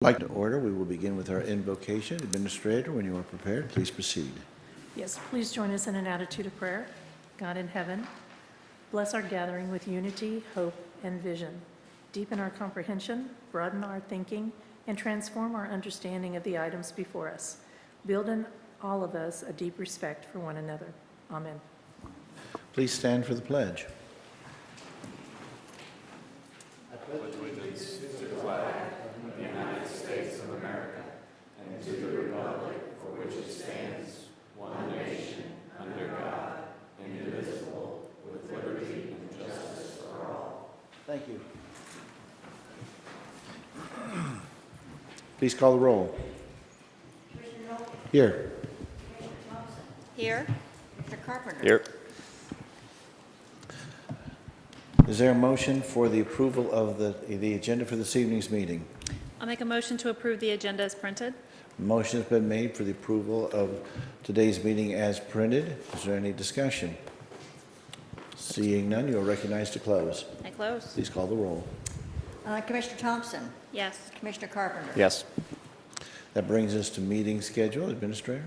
Like to order, we will begin with our invocation. Administrator, when you are prepared, please proceed. Yes, please join us in an attitude of prayer. God in heaven, bless our gathering with unity, hope, and vision. Deepen our comprehension, broaden our thinking, and transform our understanding of the items before us. Build in all of us a deep respect for one another. Amen. Please stand for the pledge. Thank you. Please call the roll. Here. Here. Mr. Carpenter. Here. Is there a motion for the approval of the agenda for this evening's meeting? I'll make a motion to approve the agenda as printed. Motion has been made for the approval of today's meeting as printed. Is there any discussion? Seeing none, you are recognized to close. I close. Please call the roll. Commissioner Thompson. Yes. Commissioner Carpenter. Yes. That brings us to meeting schedule. Administrator?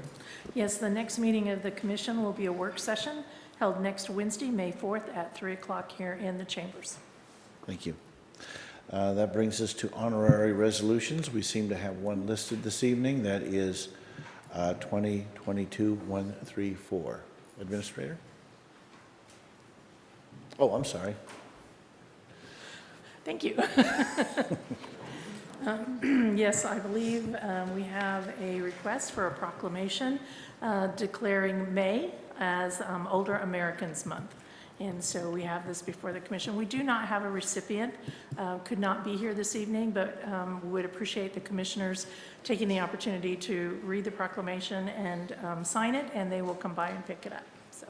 Yes, the next meeting of the commission will be a work session held next Wednesday, May 4th at 3 o'clock here in the chambers. Thank you. That brings us to honorary resolutions. We seem to have one listed this evening. That is 2022-134. Administrator? Oh, I'm sorry. Thank you. Yes, I believe we have a request for a proclamation declaring May as Older Americans Month. And so we have this before the commission. We do not have a recipient, could not be here this evening, but would appreciate the commissioners taking the opportunity to read the proclamation and sign it, and they will come by and pick it up. So.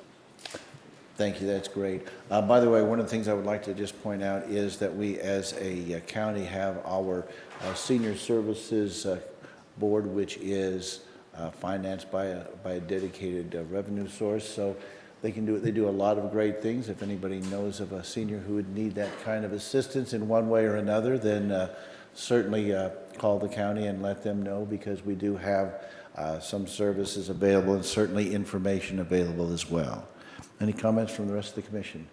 Thank you. That's great. By the way, one of the things I would like to just point out is that we as a county have our Senior Services Board, which is financed by a dedicated revenue source. So they do a lot of great things. If anybody knows of a senior who would need that kind of assistance in one way or another, then certainly call the county and let them know, because we do have some services available and certainly information available as well. Any comments from the rest of the commission?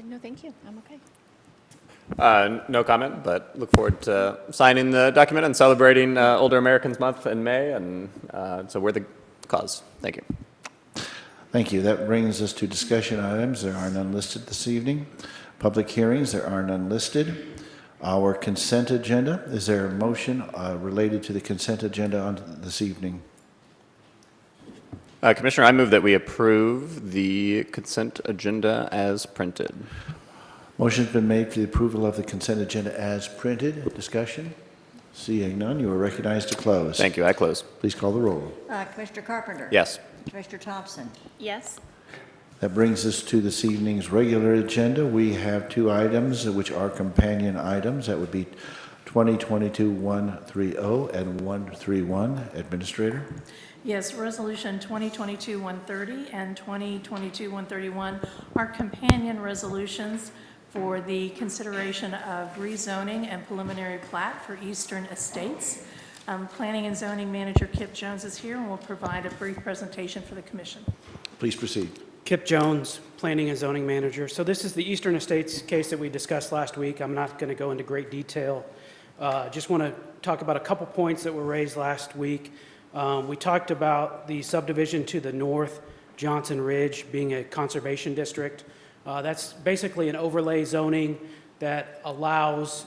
No, thank you. I'm okay. No comment, but look forward to signing the document and celebrating Older Americans Month in May, and it's a worthy cause. Thank you. Thank you. That brings us to discussion items. There are none listed this evening. Public hearings, there are none listed. Our consent agenda, is there a motion related to the consent agenda on this evening? Commissioner, I move that we approve the consent agenda as printed. Motion's been made for the approval of the consent agenda as printed. Discussion? Seeing none, you are recognized to close. Thank you. I close. Please call the roll. Commissioner Carpenter. Yes. Commissioner Thompson. Yes. That brings us to this evening's regular agenda. We have two items which are companion items. That would be 2022-130 and 131. Administrator? Yes, Resolution 2022-130 and 2022-131 are companion resolutions for the consideration of rezoning and preliminary plat for Eastern Estates. Planning and Zoning Manager Kip Jones is here and will provide a brief presentation for the commission. Please proceed. Kip Jones, Planning and Zoning Manager. So this is the Eastern Estates case that we discussed last week. I'm not going to go into great detail. Just want to talk about a couple points that were raised last week. We talked about the subdivision to the north, Johnson Ridge, being a conservation district. That's basically an overlay zoning that allows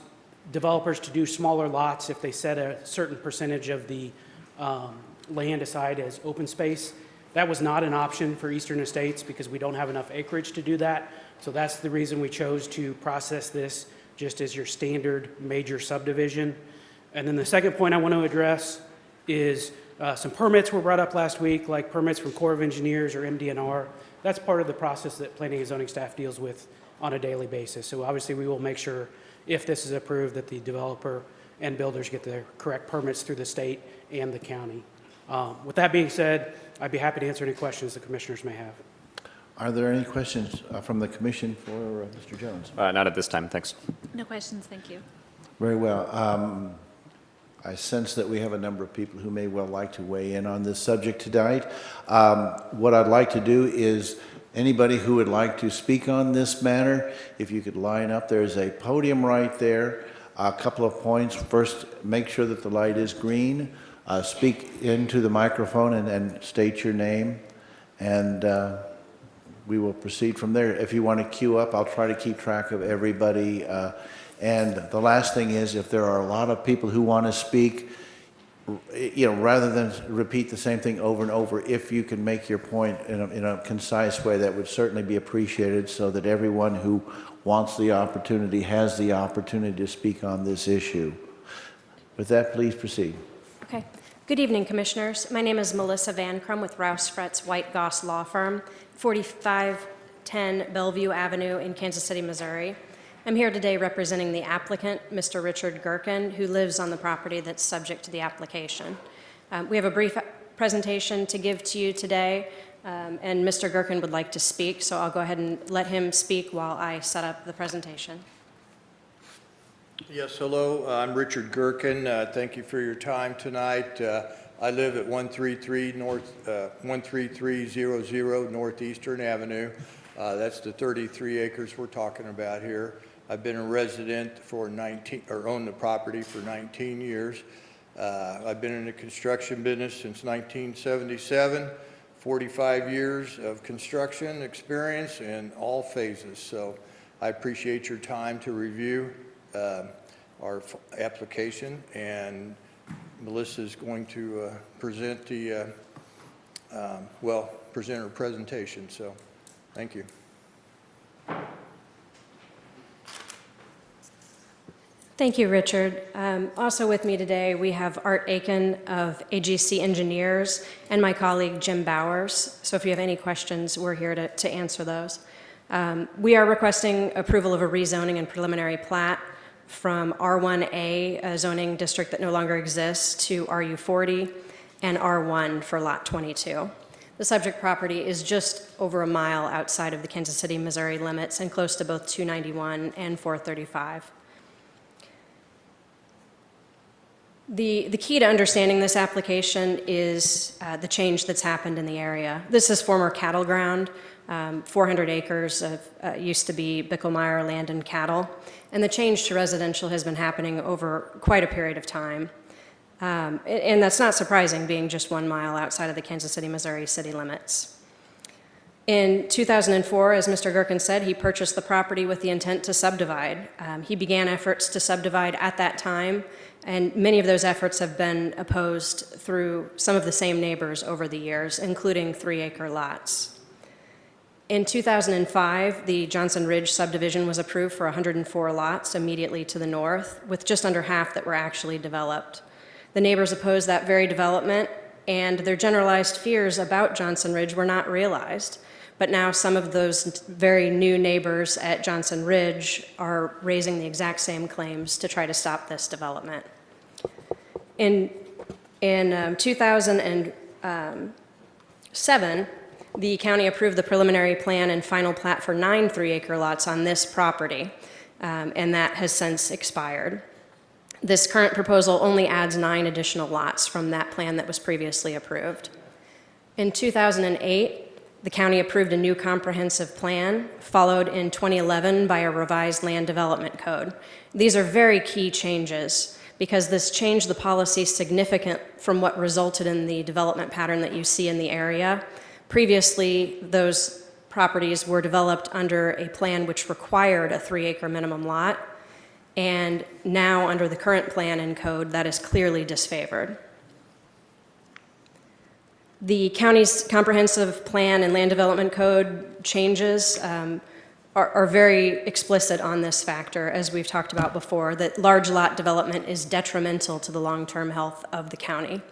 developers to do smaller lots if they set a certain percentage of the land aside as open space. That was not an option for Eastern Estates because we don't have enough acreage to do that. So that's the reason we chose to process this just as your standard major subdivision. And then the second point I want to address is some permits were brought up last week, like permits from Corps of Engineers or MDNR. That's part of the process that planning and zoning staff deals with on a daily basis. So obviously we will make sure, if this is approved, that the developer and builders get the correct permits through the state and the county. With that being said, I'd be happy to answer any questions the commissioners may have. Are there any questions from the commission for Mr. Jones? Not at this time. Thanks. No questions. Thank you. Very well. I sense that we have a number of people who may well like to weigh in on this subject tonight. What I'd like to do is, anybody who would like to speak on this matter, if you could line up, there's a podium right there. A couple of points. First, make sure that the light is green. Speak into the microphone and state your name, and we will proceed from there. If you want to queue up, I'll try to keep track of everybody. And the last thing is, if there are a lot of people who want to speak, rather than repeat the same thing over and over, if you can make your point in a concise way, that would certainly be appreciated, so that everyone who wants the opportunity has the opportunity to speak on this issue. With that, please proceed. Okay. Good evening, Commissioners. My name is Melissa Van Crum with Rouse Fretz White Goss Law Firm, 4510 Bellevue Avenue in Kansas City, Missouri. I'm here today representing the applicant, Mr. Richard Gherkin, who lives on the property that's subject to the application. We have a brief presentation to give to you today, and Mr. Gherkin would like to speak, so I'll go ahead and let him speak while I set up the presentation. Yes, hello, I'm Richard Gherkin. Thank you for your time tonight. I live at 13300 Northeastern Avenue. That's the 33 acres we're talking about here. I've been a resident for owned the property for 19 years. I've been in the construction business since 1977, 45 years of construction experience in all phases. So I appreciate your time to review our application, and Melissa is going to present present her presentation. So thank you. Thank you, Richard. Also with me today, we have Art Aiken of AGC Engineers and my colleague Jim Bowers. So if you have any questions, we're here to answer those. We are requesting approval of a rezoning and preliminary plat from R1A, a zoning district that no longer exists, to RU40 and R1 for Lot 22. The subject property is just over a mile outside of the Kansas City, Missouri limits and close to both 291 and 435. The key to understanding this application is the change that's happened in the area. This is former cattle ground. 400 acres of used to be Bicklemeyer land and cattle, and the change to residential has been happening over quite a period of time. And that's not surprising, being just 1 mile outside of the Kansas City, Missouri city limits. In 2004, as Mr. Gherkin said, he purchased the property with the intent to subdivide. He began efforts to subdivide at that time, and many of those efforts have been opposed through some of the same neighbors over the years, including 3-acre lots. In 2005, the Johnson Ridge subdivision was approved for 104 lots immediately to the north, with just under half that were actually developed. The neighbors opposed that very development, and their generalized fears about Johnson Ridge were not realized. But now some of those very new neighbors at Johnson Ridge are raising the exact same claims to try to stop this development. In 2007, the county approved the preliminary plan and final plat for 9 3-acre lots on this property, and that has since expired. This current proposal only adds 9 additional lots from that plan that was previously approved. In 2008, the county approved a new comprehensive plan, followed in 2011 by a revised land development code. These are very key changes because this changed the policy significant from what resulted in the development pattern that you see in the area. Previously, those properties were developed under a plan which required a 3-acre minimum lot, and now under the current plan and code, that is clearly disfavored. The county's comprehensive plan and land development code changes are very explicit on this factor, as we've talked about before, that large lot development is detrimental to the long-term health of the county.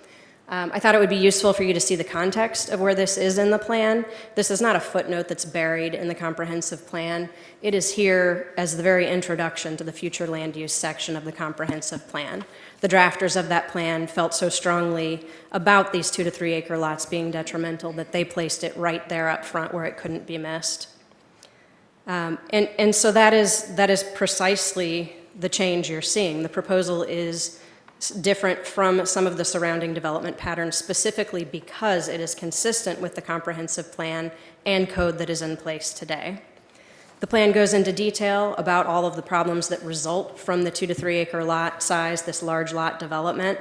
I thought it would be useful for you to see the context of where this is in the plan. This is not a footnote that's buried in the comprehensive plan. It is here as the very introduction to the future land use section of the comprehensive plan. The drafters of that plan felt so strongly about these 2 to 3 acre lots being detrimental that they placed it right there up front where it couldn't be missed. And so that is precisely the change you're seeing. The proposal is different from some of the surrounding development patterns, specifically because it is consistent with the comprehensive plan and code that is in place today. The plan goes into detail about all of the problems that result from the 2 to 3 acre lot size, this large lot development.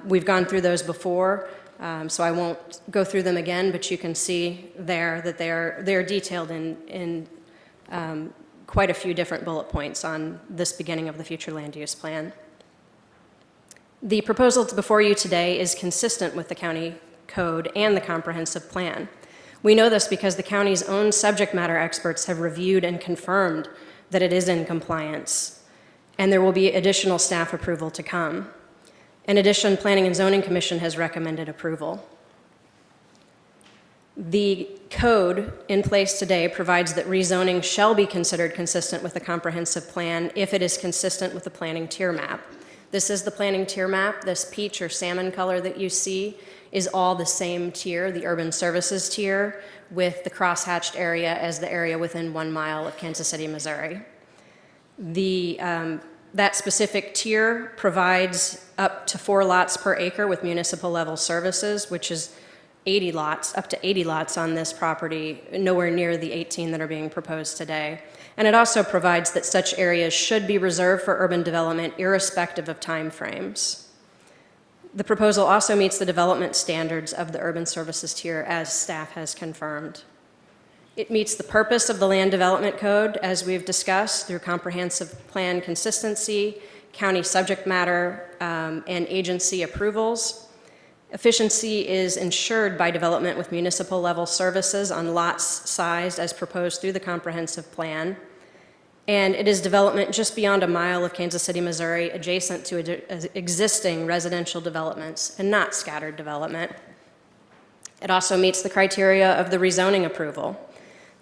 We've gone through those before, so I won't go through them again, but you can see there that they're detailed in quite a few different bullet points on this beginning of the future land use plan. The proposal before you today is consistent with the county code and the comprehensive plan. We know this because the county's own subject matter experts have reviewed and confirmed that it is in compliance, and there will be additional staff approval to come. In addition, Planning and Zoning Commission has recommended approval. The code in place today provides that rezoning shall be considered consistent with the comprehensive plan if it is consistent with the planning tier map. This is the planning tier map. This peach or salmon color that you see is all the same tier, the urban services tier, with the crosshatched area as the area within 1 mile of Kansas City, Missouri. That specific tier provides up to 4 lots per acre with municipal level services, which is 80 lots, up to 80 lots on this property, nowhere near the 18 that are being proposed today. And it also provides that such areas should be reserved for urban development irrespective of timeframes. The proposal also meets the development standards of the urban services tier, as staff has confirmed. It meets the purpose of the Land Development Code, as we've discussed, through comprehensive plan consistency, county subject matter, and agency approvals. Efficiency is ensured by development with municipal level services on lots sized as proposed through the comprehensive plan. And it is development just beyond 1 mile of Kansas City, Missouri, adjacent to existing residential developments and not scattered development. It also meets the criteria of the rezoning approval.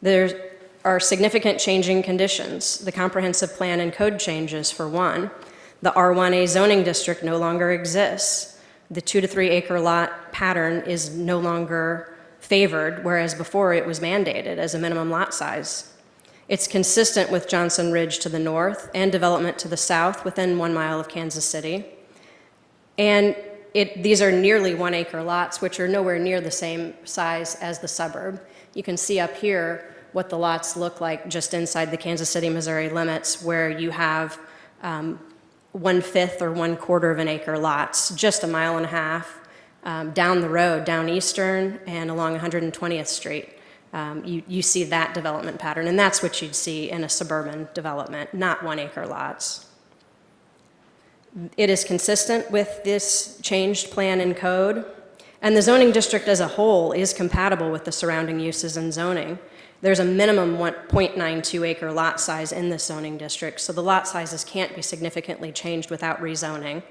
There are significant changing conditions. The comprehensive plan and code changes, for one. The R1A zoning district no longer exists. The 2 to 3 acre lot pattern is no longer favored, whereas before it was mandated as a minimum lot size. It's consistent with Johnson Ridge to the north and development to the south within 1 mile of Kansas City. And these are nearly 1 acre lots, which are nowhere near the same size as the suburb. You can see up here what the lots look like just inside the Kansas City, Missouri limits, where you have 1/5 or 1/4 of an acre lots, just 1.5 miles down the road, down Eastern and along 120th Street. You see that development pattern, and that's what you'd see in a suburban development, not 1 acre lots. It is consistent with this changed plan and code, and the zoning district as a whole is compatible with the surrounding uses and zoning. There's a minimum 0.92 acre lot size in this zoning district, so the lot sizes can't be significantly changed without rezoning.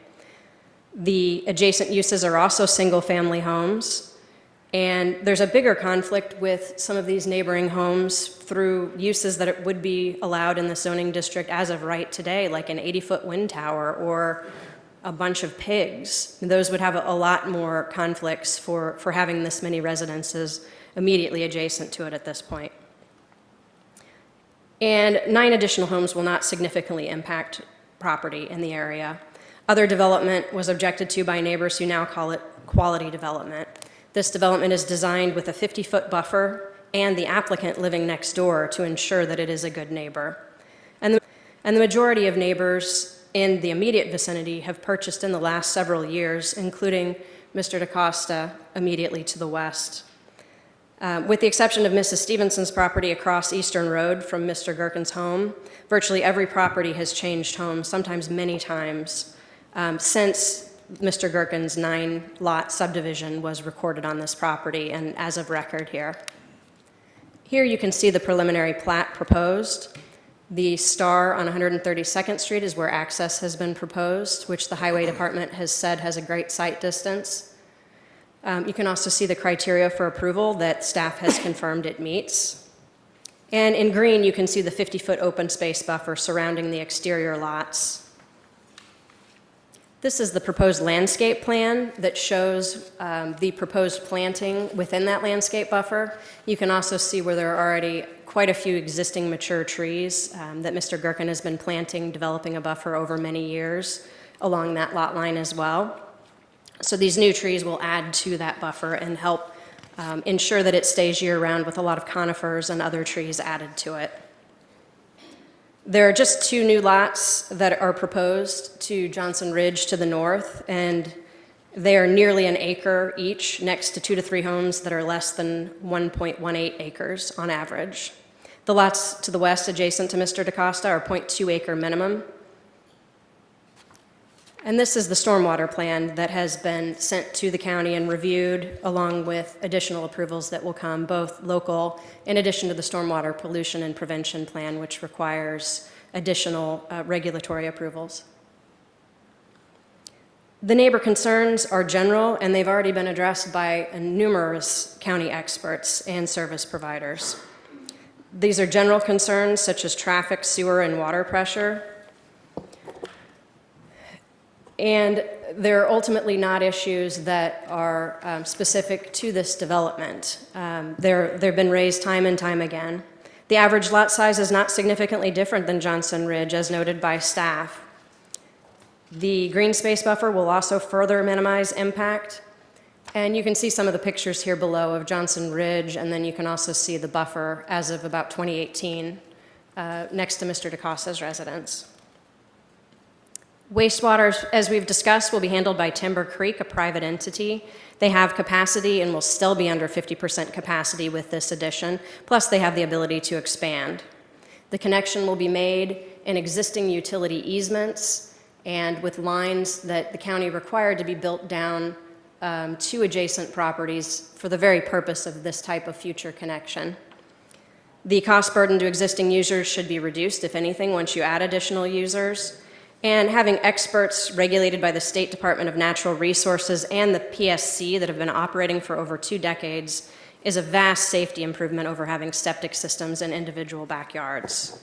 The adjacent uses are also single-family homes, and there's a bigger conflict with some of these neighboring homes through uses that it would be allowed in the zoning district as of right today, like an 80-foot wind tower or a bunch of pigs. Those would have a lot more conflicts for having this many residences immediately adjacent to it at this point. And 9 additional homes will not significantly impact property in the area. Other development was objected to by neighbors who now call it quality development. This development is designed with a 50-foot buffer and the applicant living next door to ensure that it is a good neighbor. And the majority of neighbors in the immediate vicinity have purchased in the last several years, including Mr. DaCosta immediately to the west. With the exception of Mrs. Stevenson's property across Eastern Road from Mr. Gherkin's home, virtually every property has changed homes, sometimes many times, since Mr. Gherkin's 9-lot subdivision was recorded on this property and as of record here. Here you can see the preliminary plat proposed. The star on 132nd Street is where access has been proposed, which the Highway Department has said has a great sight distance. You can also see the criteria for approval that staff has confirmed it meets. And in green, you can see the 50-foot open space buffer surrounding the exterior lots. This is the proposed landscape plan that shows the proposed planting within that landscape buffer. You can also see where there are already quite a few existing mature trees that Mr. Gherkin has been planting, developing a buffer over many years. along that lot line as well. So these new trees will add to that buffer and help ensure that it stays year-round with a lot of conifers and other trees added to it. There are just 2 new lots that are proposed to Johnson Ridge to the north, and they are nearly an acre each, next to 2 to 3 homes that are less than 1.18 acres on average. The lots to the west adjacent to Mr. DaCosta are 0.2 acre minimum. And this is the stormwater plan that has been sent to the county and reviewed, along with additional approvals that will come, both local, in addition to the stormwater pollution and prevention plan, which requires additional regulatory approvals. The neighbor concerns are general, and they've already been addressed by numerous county experts and service providers. These are general concerns such as traffic, sewer, and water pressure. And they're ultimately not issues that are specific to this development. They've been raised time and time again. The average lot size is not significantly different than Johnson Ridge, as noted by staff. The green space buffer will also further minimize impact. And you can see some of the pictures here below of Johnson Ridge, and then you can also see the buffer as of about 2018 next to Mr. DaCosta's residence. Wastewater, as we've discussed, will be handled by Timber Creek, a private entity. They have capacity and will still be under 50% capacity with this addition, plus they have the ability to expand. The connection will be made in existing utility easements and with lines that the county required to be built down to adjacent properties for the very purpose of this type of future connection. The cost burden to existing users should be reduced, if anything, once you add additional users. And having experts regulated by the State Department of Natural Resources and the PSC that have been operating for over 2 decades is a vast safety improvement over having septic systems in individual backyards.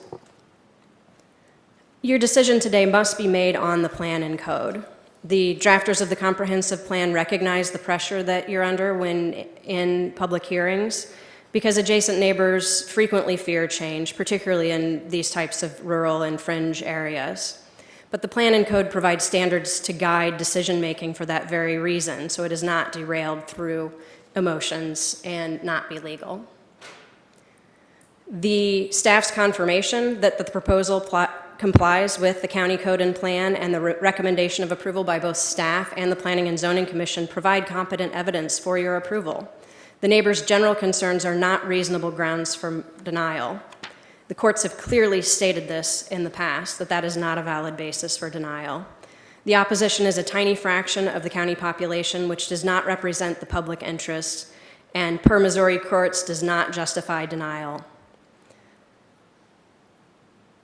Your decision today must be made on the plan and code. The drafters of the comprehensive plan recognize the pressure that you're under when in public hearings, because adjacent neighbors frequently fear change, particularly in these types of rural and fringe areas. But the plan and code provide standards to guide decision-making for that very reason, so it is not derailed through emotions and not be legal. The staff's confirmation that the proposal complies with the county code and plan and the recommendation of approval by both staff and the Planning and Zoning Commission provide competent evidence for your approval. The neighbors' general concerns are not reasonable grounds for denial. The courts have clearly stated this in the past, that that is not a valid basis for denial. The opposition is a tiny fraction of the county population, which does not represent the public interest, and per Missouri courts does not justify denial.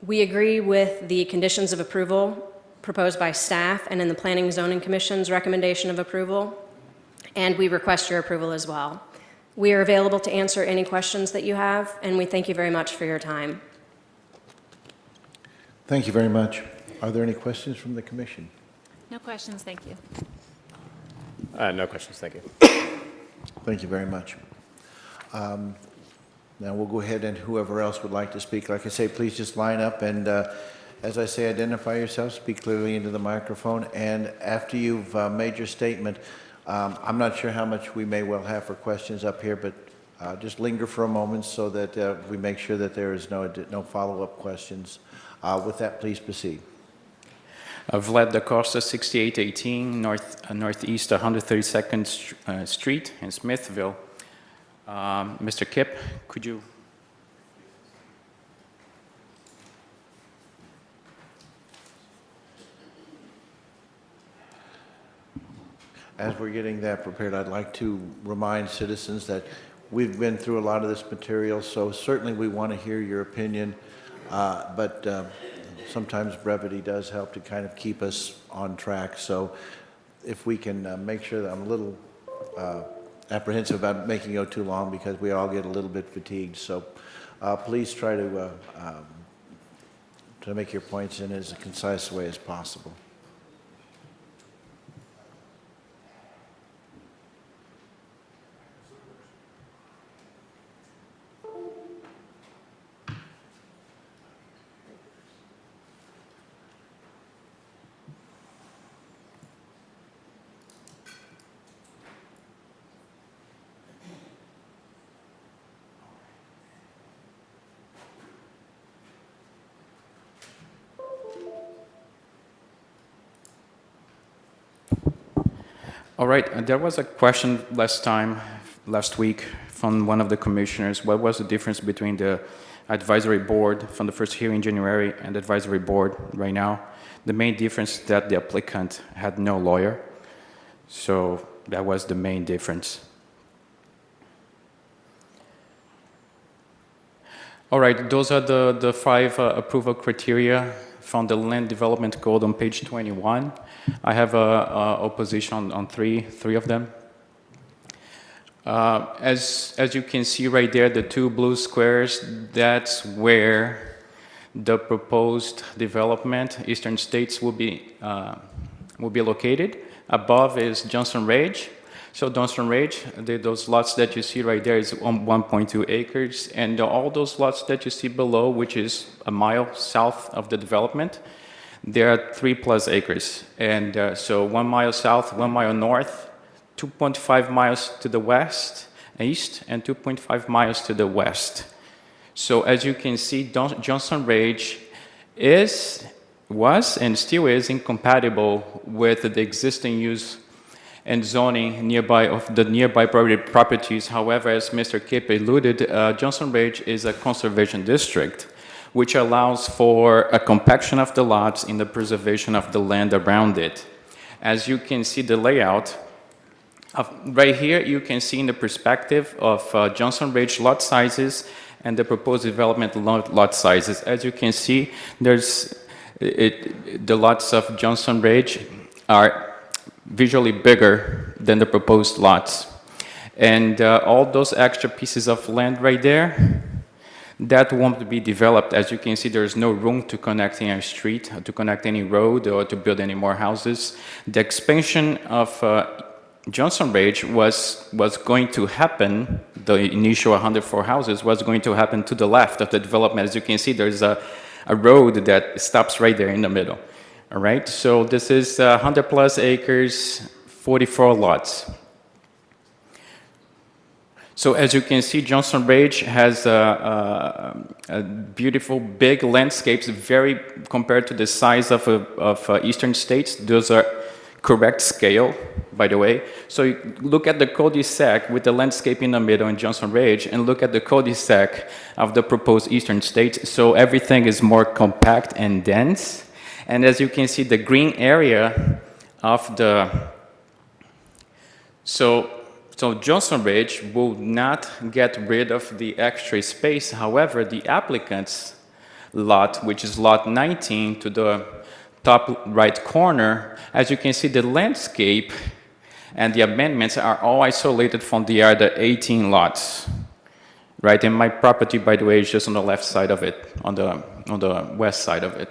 We agree with the conditions of approval proposed by staff and in the Planning and Zoning Commission's recommendation of approval, and we request your approval as well. We are available to answer any questions that you have, and we thank you very much for your time. Thank you very much. Are there any questions from the commission? No questions, thank you. No questions, thank you. Thank you very much. Now we'll go ahead, and whoever else would like to speak, like I say, please just line up and, as I say, identify yourself, speak clearly into the microphone, and after you've made your statement, I'm not sure how much we may well have for questions up here, but just linger for a moment so that we make sure that there is no follow-up questions. With that, please proceed. Vlad DaCosta, 6818 Northeast 132nd Street in Smithville. Mr. Kipp, could you? As we're getting that prepared, I'd like to remind citizens that we've been through a lot of this material, so certainly we want to hear your opinion, but sometimes brevity does help to kind of keep us on track. So if we can make sure that I'm a little apprehensive about making it go too long because we all get a little bit fatigued. So please try to make your points in as concise a way as possible. All right, there was a question last week, from one of the commissioners. What was the difference between the advisory board from the first hearing in January and the advisory board right now? The main difference is that the applicant had no lawyer. So that was the main difference. All right, those are the 5 approval criteria from the Land Development Code on page 21. I have a opposition on three of them. As you can see right there, the 2 blue squares, that's where the proposed development, Eastern States, will be located. Above is Johnson Ridge. So Johnson Ridge, those lots that you see right there is 1.2 acres, and all those lots that you see below, which is a mile south of the development, they are 3+ acres. And so 1 mile south, 1 mile north, 2.5 miles to the west, east, and 2.5 miles to the west. So as you can see, Johnson Ridge was and still is incompatible with the existing use and zoning nearby of the nearby properties. However, as Mr. Kipp alluded, Johnson Ridge is a conservation district, which allows for a compaction of the lots in the preservation of the land around it. As you can see the layout, right here you can see in the perspective of Johnson Ridge lot sizes and the proposed development lot sizes. As you can see, the lots of Johnson Ridge are visually bigger than the proposed lots. And all those extra pieces of land right there, that won't be developed. As you can see, there's no room to connect any street, to connect any road, or to build any more houses. The expansion of Johnson Ridge was going to happen, the initial 104 houses was going to happen to the left of the development. As you can see, there's a road that stops right there in the middle. All right, so this is 100+ acres, 44 lots. So as you can see, Johnson Ridge has a beautiful, big landscapes, very compared to the size of Eastern States. Those are correct scale, by the way. So you look at the cul-de-sac with the landscape in the middle in Johnson Ridge, and look at the cul-de-sac of the proposed Eastern States. So everything is more compact and dense. And as you can see, the green area of the... So Johnson Ridge will not get rid of the extra space. However, the applicant's lot, which is lot 19 to the top right corner, as you can see, the landscape and the amendments are all isolated from the other 18 lots. Right, and my property, by the way, is just on the left side of it, on the west side of it.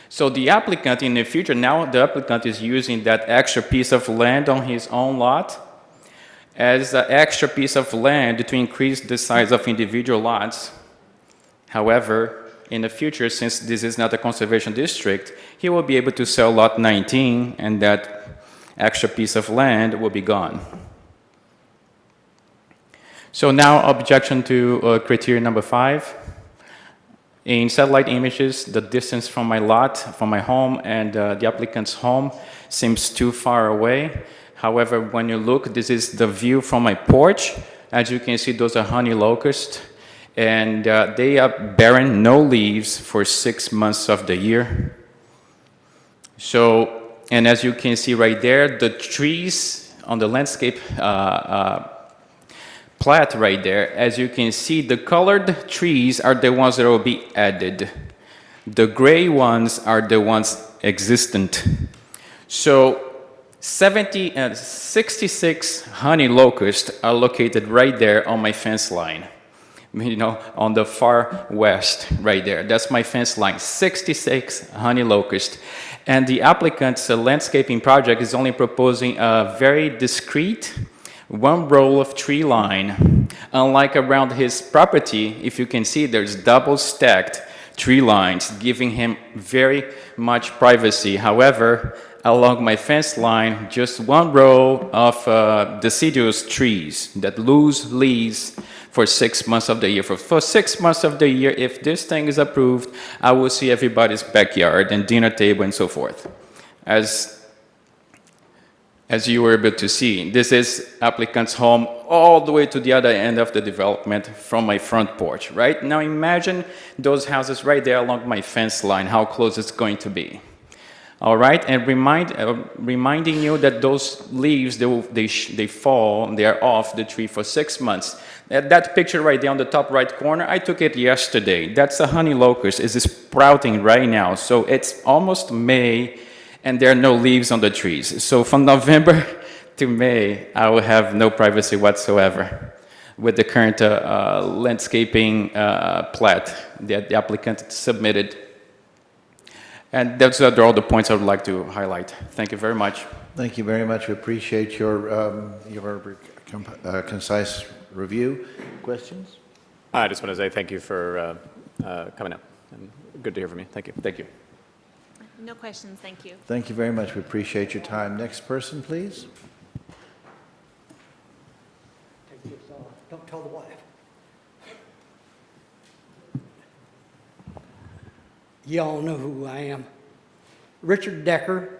So the applicant in the future, now the applicant is using that extra piece of land on his own lot as an extra piece of land to increase the size of individual lots. However, in the future, since this is not a conservation district, he will be able to sell lot 19, and that extra piece of land will be gone. So now, objection to criteria number 5. In satellite images, the distance from my lot, from my home, and the applicant's home seems too far away. However, when you look, this is the view from my porch. As you can see, those are honey locusts, and they are bearing no leaves for 6 months of the year. So, and as you can see right there, the trees on the landscape Plat right there, as you can see, the colored trees are the ones that will be added. The gray ones are the ones existent. So 66 honey locusts are located right there on my fence line. You know, on the far west, right there. That's my fence line, 66 honey locusts. And the applicant's landscaping project is only proposing a very discreet 1 row of tree line. Unlike around his property, if you can see, there's double stacked tree lines, giving him very much privacy. However, along my fence line, just 1 row of deciduous trees that lose leaves for 6 months of the year. For 6 months of the year, if this thing is approved, I will see everybody's backyard and dinner table and so forth. as you were able to see, this is applicant's home all the way to the other end of the development from my front porch, right? Now imagine those houses right there along my fence line, how close it's going to be. All right, and reminding you that those leaves, they fall, they're off the tree for 6 months. That picture right there on the top right corner, I took it yesterday. That's a honey locust. It's sprouting right now. So it's almost May, and there are no leaves on the trees. So from November to May, I will have no privacy whatsoever with the current landscaping plat that the applicant submitted. And those are all the points I would like to highlight. Thank you very much. Thank you very much. We appreciate your concise review. Questions? I just want to say thank you for coming out. And good to hear from you. Thank you. Thank you. No questions, thank you. Thank you very much. We appreciate your time. Next person, please. Don't tell the wife. Y'all know who I am. Richard Decker.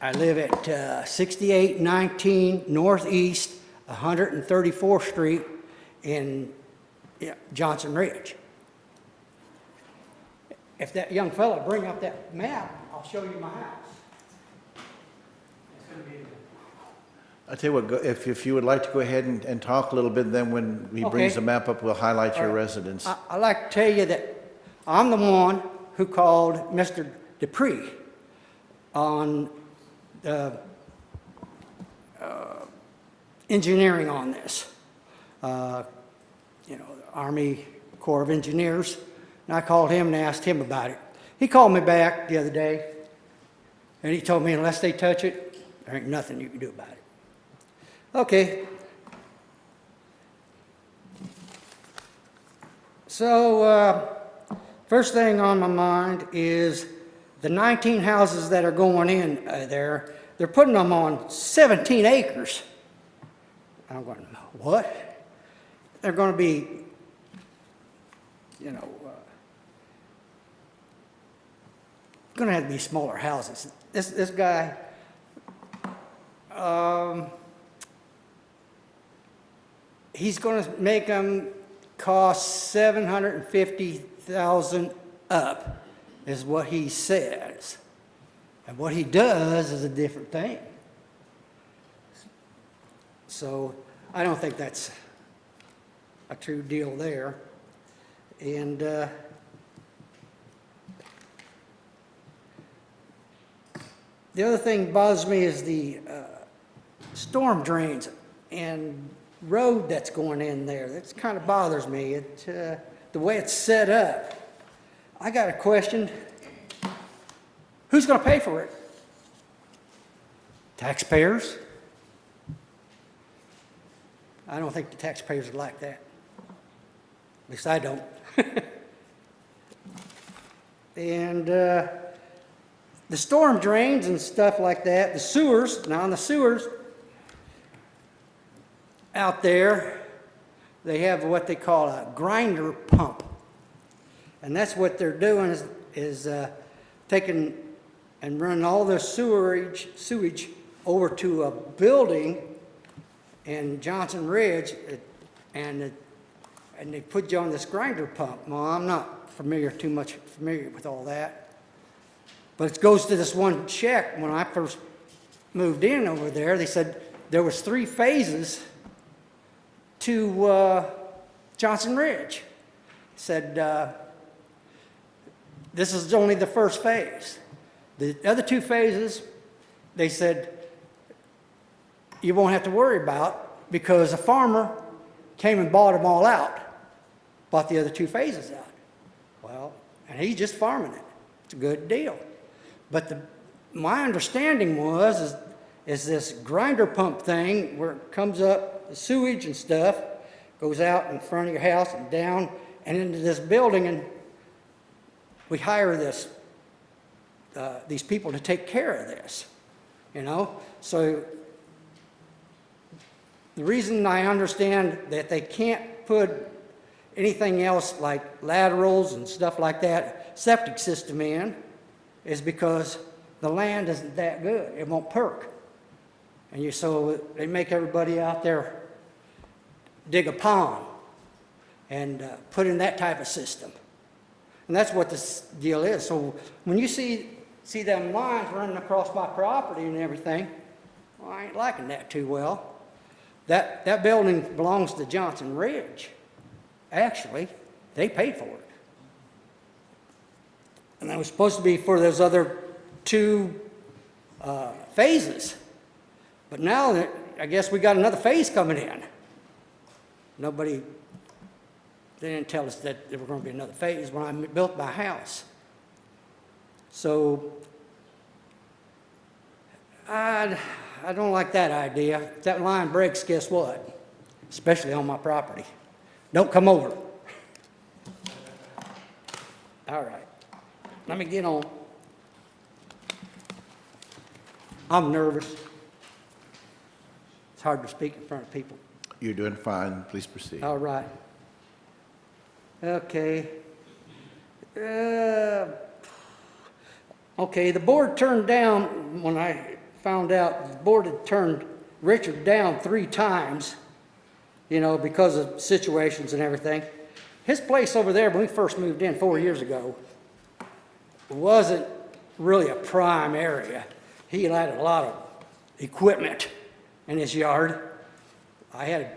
I live at 6819 Northeast 134th Street in Johnson Ridge. If that young fella bring up that map, I'll show you my house. It's going to be I'll tell you what, if you would like to go ahead and talk a little bit, then when he brings Okay. the map up, we'll highlight your residence. I'd like to tell you that I'm the one who called Mr. Dupree on the engineering on this. The Army Corps of Engineers, and I called him and asked him about it. He called me back the other day, and he told me unless they touch it, there ain't nothing you can do about it. Okay. So, first thing on my mind is the 19 houses that are going in there, they're putting them on 17 acres. I'm going, what? They're going to be, going to have to be smaller houses. This guy, he's going to make them cost $750,000 up, is what he says. And what he does is a different thing. So I don't think that's a true deal there. And the other thing that bothers me is the storm drains and road that's going in there. That kind of bothers me. The way it's set up. I got a question. Who's going to pay for it? Taxpayers? I don't think the taxpayers are like that. At least I don't. And the storm drains and stuff like that, the sewers, now in the sewers out there, they have what they call a grinder pump. And that's what they're doing is taking and running all their sewage over to a building in Johnson Ridge, and they put you on this grinder pump. Well, I'm not too much familiar with all that. But it goes to this one check. When I first moved in over there, they said there was 3 phases to Johnson Ridge. Said this is only the first phase. The other 2 phases, they said you won't have to worry about because a farmer came and bought them all out, bought the other 2 phases out. Well, and he's just farming it. It's a good deal. But my understanding is this grinder pump thing where it comes up, the sewage and stuff, goes out in front of your house and down and into this building, and we hire these people to take care of this, So the reason I understand that they can't put anything else like laterals and stuff like that, septic system in, is because the land isn't that good. It won't perk. And so they make everybody out there dig a pond and put in that type of system. And that's what this deal is. So when you see them lines running across my property and everything, well, I ain't liking that too well. That building belongs to Johnson Ridge. Actually, they paid for it. And that was supposed to be for those other 2 phases. But now, I guess we got another phase coming in. They didn't tell us that there were going to be another phase when I built my house. So, I don't like that idea. If that line breaks, guess what? Especially on my property. Don't come over. All right. Let me get on. I'm nervous. It's hard to speak in front of people. You're doing fine. Please proceed. All right. Okay. Okay, the board turned down, when I found out, the board had turned Richard down 3 times, because of situations and everything. His place over there, when we first moved in 4 years ago, wasn't really a prime area. He had a lot of equipment in his yard. I had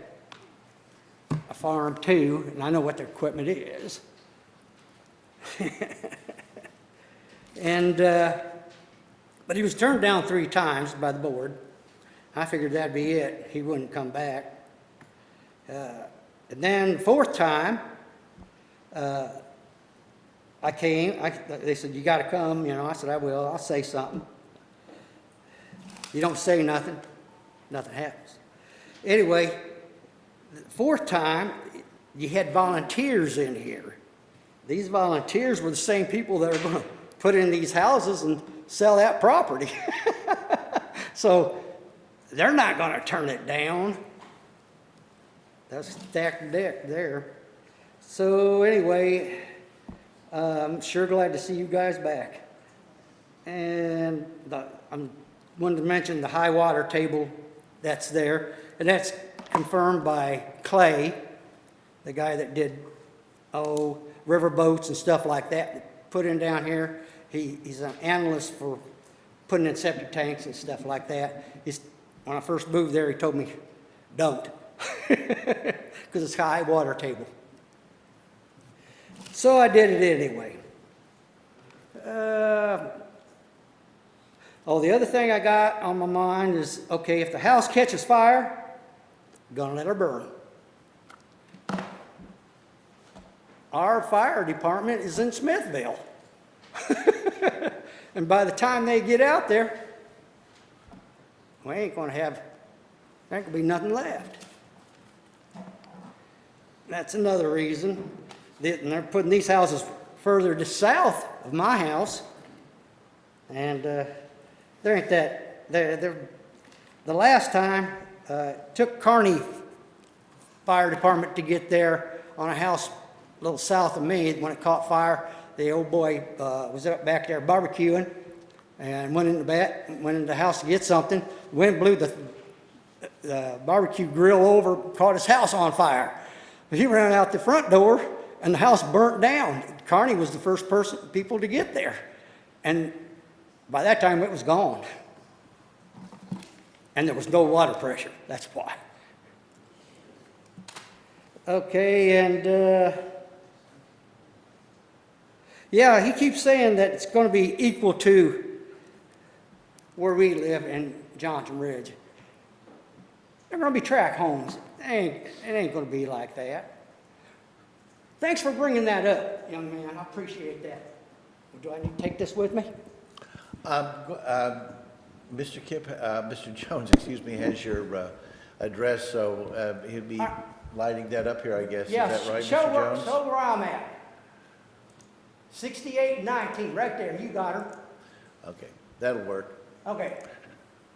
a farm too, and I know what the equipment is. But he was turned down 3 times by the board. I figured that'd be it. He wouldn't come back. And then the 4th time, I came. They said, you got to come. I said, I will. I'll say something. You don't say nothing, nothing happens. Anyway, the 4th time, you had volunteers in here. These volunteers were the same people that are going to put in these houses and sell that property. So they're not going to turn it down. That's stacked deck there. So anyway, I'm sure glad to see you guys back. And I wanted to mention the high water table that's there. And that's confirmed by Clay, the guy that did, river boats and stuff like that, put in down here. He's an analyst for putting in septic tanks and stuff like that. When I first moved there, he told me, don't, because it's high water table. So I did it anyway. The other thing I got on my mind is, okay, if the house catches fire, I'm gonna let her burn. Our fire department is in Smithville. And by the time they get out there, there ain't gonna be nothing left. That's another reason. And they're putting these houses further to south of my house. And there ain't that, the last time, took Kearney Fire Department to get there on a house a little south of me when it caught fire. The old boy was up back there barbecuing and went in the house to get something. The wind blew the barbecue grill over, caught his house on fire. But he ran out the front door and the house burnt down. Kearney was the first people to get there. And by that time it was gone. And there was no water pressure, that's why. Okay, and yeah, he keeps saying that it's going to be equal to where we live in Johnson Ridge. They're going to be tract homes. It ain't going to be like that. Thanks for bringing that up, young man. I appreciate that. Do I need to take this with me? Mr. Jones, excuse me, has your address, so he'll be lighting that up here, I guess. Yeah, is that right, show Mr. Jones? show where I'm at. 6819, right there. You got her. Okay, that'll work. Okay.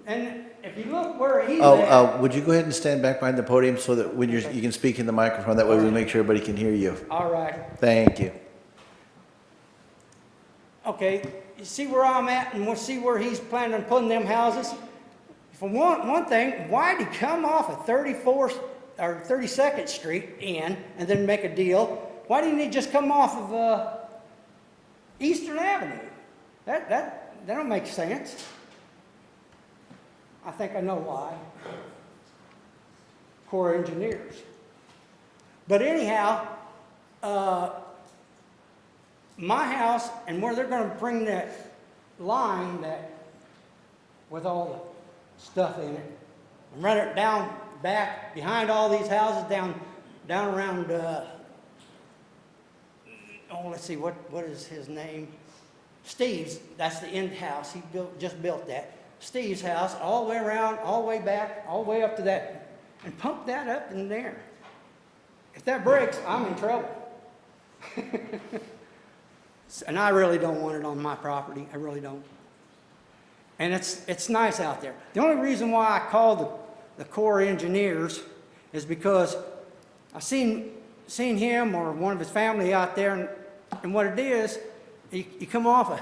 And if you look where he's at. Would you go ahead and stand back behind the podium so that when you can speak in the microphone, that way we make sure everybody can hear you. All right. Thank you. Okay, you see where I'm at and we'll see where he's planning on putting them houses? For one thing, why'd he come off of 34th or 32nd Street in and then make a deal? Why didn't he just come off of Eastern Avenue? That don't make sense. I think I know why. Corps of Engineers. But anyhow, my house and where they're going to bring that line that with all the stuff in it and run it down back behind all these houses down around let's see, what is his name? Steve's. That's the end house. He just built that. Steve's house, all the way around, all the way back, all the way up to that, and pump that up in there. If that breaks, I'm in trouble. And I really don't want it on my property. I really don't. And it's nice out there. The only reason why I called the Corps of Engineers is because I seen him or one of his family out there, and what it is, you come off of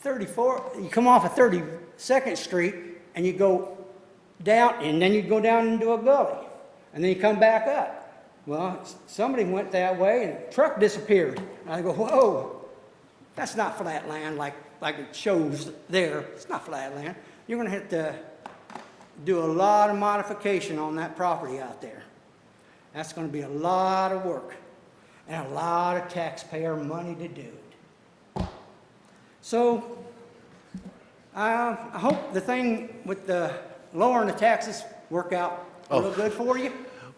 32nd Street, and you go down, and then you go down into a gully, and then you come back up. Well, somebody went that way, and the truck disappeared. And I go, whoa, that's not flat land like it shows there. It's not flat land. You're going to have to do a lot of modification on that property out there. That's going to be a lot of work and a lot of taxpayer money to do it. So I hope the thing with the lowering the taxes work out real good for you.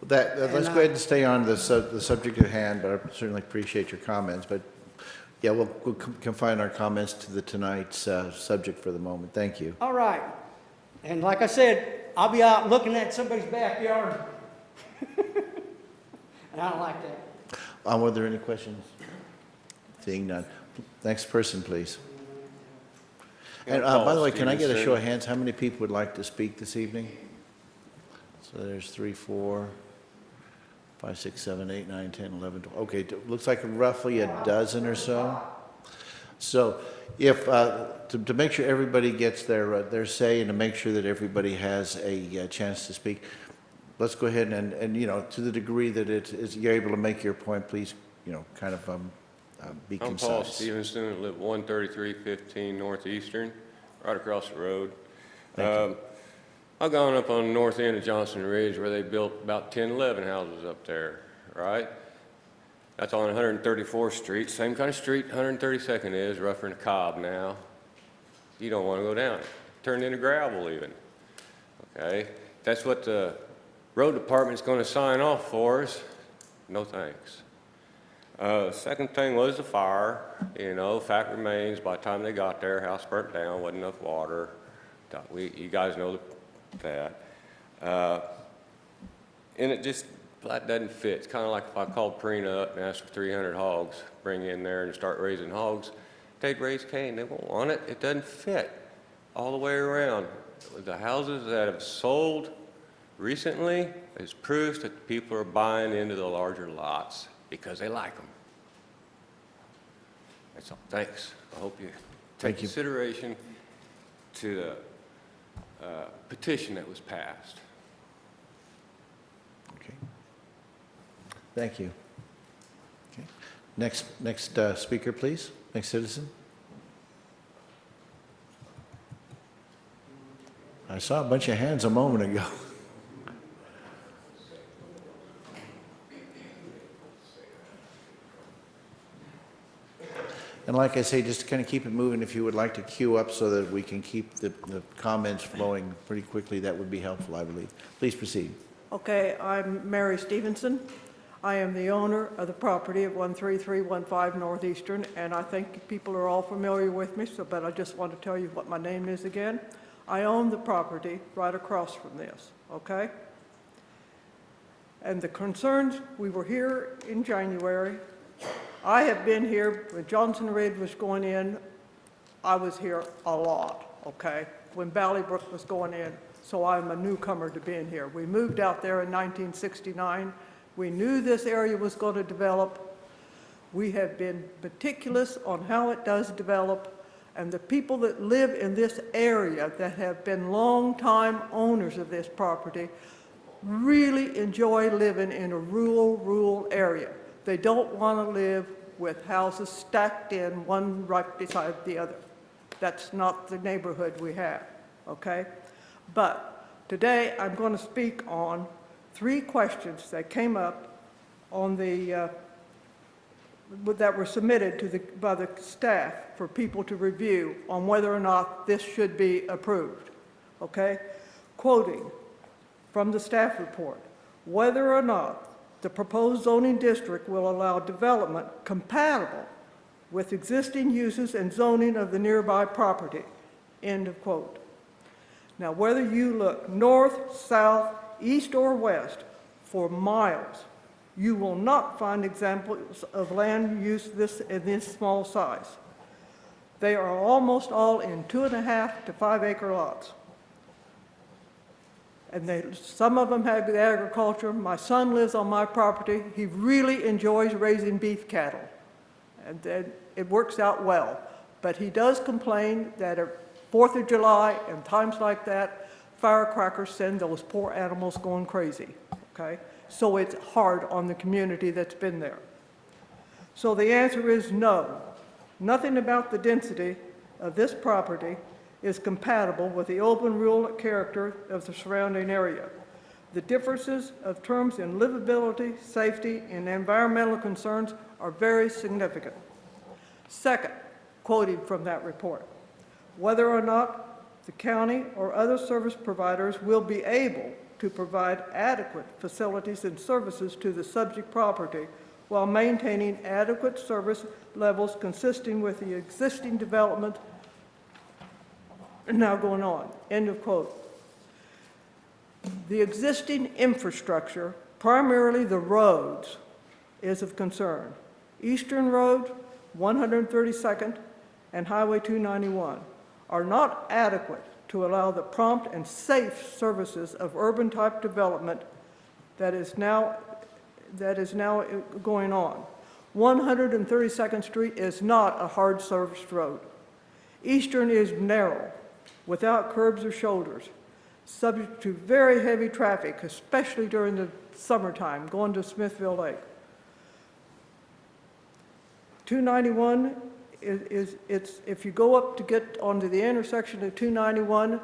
Let's go ahead and stay on the subject at hand, but I certainly appreciate your comments. But yeah, we'll confine our comments to tonight's subject for the moment. Thank you. All right. And like I said, I'll be out looking at somebody's backyard. And I don't like that. Were there any questions? Seeing none. Next person, please. And by the way, can I get a show of hands? How many people would like to speak this evening? So there's 3, 4, 5, 6, 7, 8, 9, 10, 11, 12. Okay, looks like roughly a dozen or so. So if, to make sure everybody gets their say and to make sure that everybody has a chance to speak, let's go ahead and you know, to the degree that you're able to make your point, please, you know, kind of be concise. I'm Paul Stevenson. I live 13315 Northeastern, right across the road. I've gone up on the north end of Johnson Ridge where they built about 10, 11 houses up there, right? That's on 134th Street, same kind of street 132nd is, rougher than a cob now. You don't want to go down it. Turned into gravel even, okay? That's what the road department's going to sign off for us. No thanks. Second thing was the fire. You know, fact remains, by the time they got there, house burnt down, wasn't enough water. You guys know that. And it just flat doesn't fit. It's kind of like if I called Prina up and asked for 300 hogs, bring in there and start raising hogs, they'd raise cane. They won't want it. It doesn't fit all the way around. The houses that have sold recently is proof that people are buying into the larger lots because they like them. That's all. Thanks. I hope you take consideration to the petition that was passed. Okay. Thank you. Okay. Next speaker, please. Next citizen. I saw a bunch of hands a moment ago. And like I say, just to kind of keep it moving, if you would like to queue up so that we can keep the comments flowing pretty quickly, that would be helpful, I believe. Please proceed. Okay, I'm Mary Stevenson. I am the owner of the property at 13315 Northeastern, and I think people are all familiar with me, but I just want to tell you what my name is again. I own the property right across from this, okay? And the concerns, we were here in January. I have been here when Johnson Ridge was going in. I was here a lot, okay, when Valleybrook was going in. So I'm a newcomer to being here. We moved out there in 1969. We knew this area was going to develop. We have been meticulous on how it does develop, And the people that live in this area that have been longtime owners of this property really enjoy living in a rural area. They don't want to live with houses stacked in one right beside the other. That's not the neighborhood we have, okay? But today I'm going to speak on 3 questions that came up on the that were submitted to by the staff for people to review on whether or not this should be approved, okay? Quoting from the staff report, whether or not the proposed zoning district will allow development compatible with existing uses and zoning of the nearby property, end of quote. Now, whether you look north, south, east, or west for miles, you will not find examples of land use in this small size. They are almost all in 2.5 to 5 acre lots. And some of them have the agriculture. My son lives on my property. He really enjoys raising beef cattle. And it works out well. But he does complain that at 4th of July and times like that, firecrackers send those poor animals going crazy, okay? So it's hard on the community that's been there. So the answer is no. Nothing about the density of this property is compatible with the open rural character of the surrounding area. The differences of terms in livability, safety, and environmental concerns are very significant. Second, quoting from that report, whether or not the county or other service providers will be able to provide adequate facilities and services to the subject property while maintaining adequate service levels consistent with the existing development now going on, end of quote. The existing infrastructure, primarily the roads, is of concern. Eastern Road, 132nd, and Highway 291 are not adequate to allow the prompt and safe services of urban-type development that is now going on. 132nd Street is not a hard-serviced road. Eastern is narrow, without curbs or shoulders, subject to very heavy traffic, especially during the summertime, going to Smithville Lake. 291 if you go up to get onto the intersection of 291,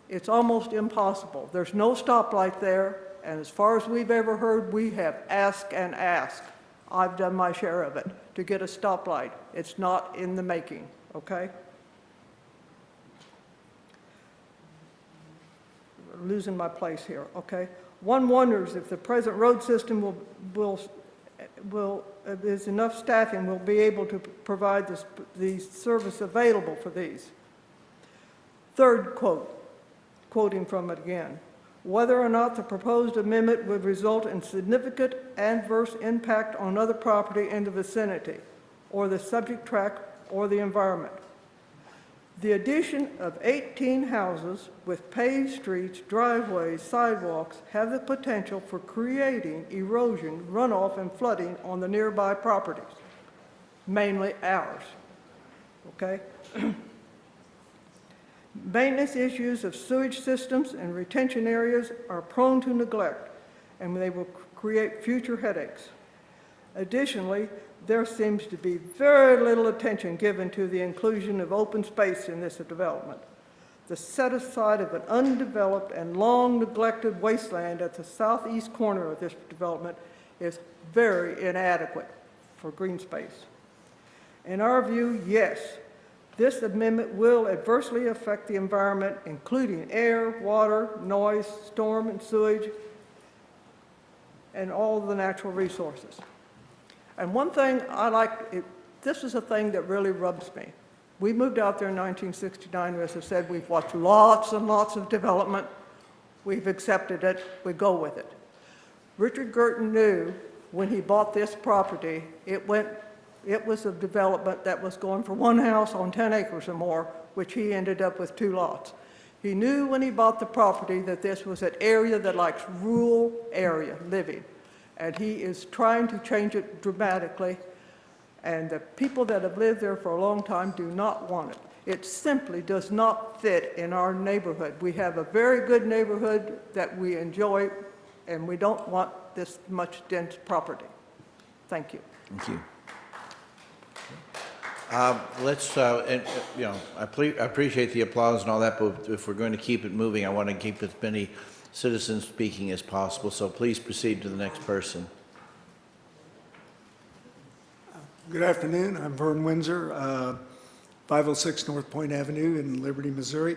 it's almost impossible. There's no stoplight there, and as far as we've ever heard, we have asked and asked. I've done my share of it to get a stoplight. It's not in the making, okay? Losing my place here, okay? One wonders if the present road system there's enough staffing will be able to provide the service available for these. Third quote, quoting from it again, whether or not the proposed amendment would result in significant adverse impact on other property in the vicinity, or the subject tract, or the environment. The addition of 18 houses with paved streets, driveways, sidewalks have the potential for creating erosion, runoff, and flooding on the nearby properties, mainly ours, okay? Maintenance issues of sewage systems and retention areas are prone to neglect, and they will create future headaches. Additionally, there seems to be very little attention given to the inclusion of open space in this development. The set-aside of an undeveloped and long neglected wasteland at the southeast corner of this development is very inadequate for green space. In our view, yes, this amendment will adversely affect the environment, including air, water, noise, storm and sewage, and all the natural resources. And one thing I like, this is a thing that really rubs me. We moved out there in 1969, as I said, we've watched lots and lots of development. We've accepted it, we go with it. Richard Girton knew when he bought this property, it was a development that was going for one house on 10 acres or more, which he ended up with 2 lots. He knew when he bought the property that this was an area that likes rural area living. And he is trying to change it dramatically, and the people that have lived there for a long time do not want it. It simply does not fit in our neighborhood. We have a very good neighborhood that we enjoy, and we don't want this much dense property. Thank you. Thank you. Let's, and, you know, I appreciate the applause and all that, but if we're going to keep it moving, I want to keep as many citizens speaking as possible, so please proceed to the next person. Good afternoon. I'm Vern Windsor, 506 North Point Avenue in Liberty, Missouri.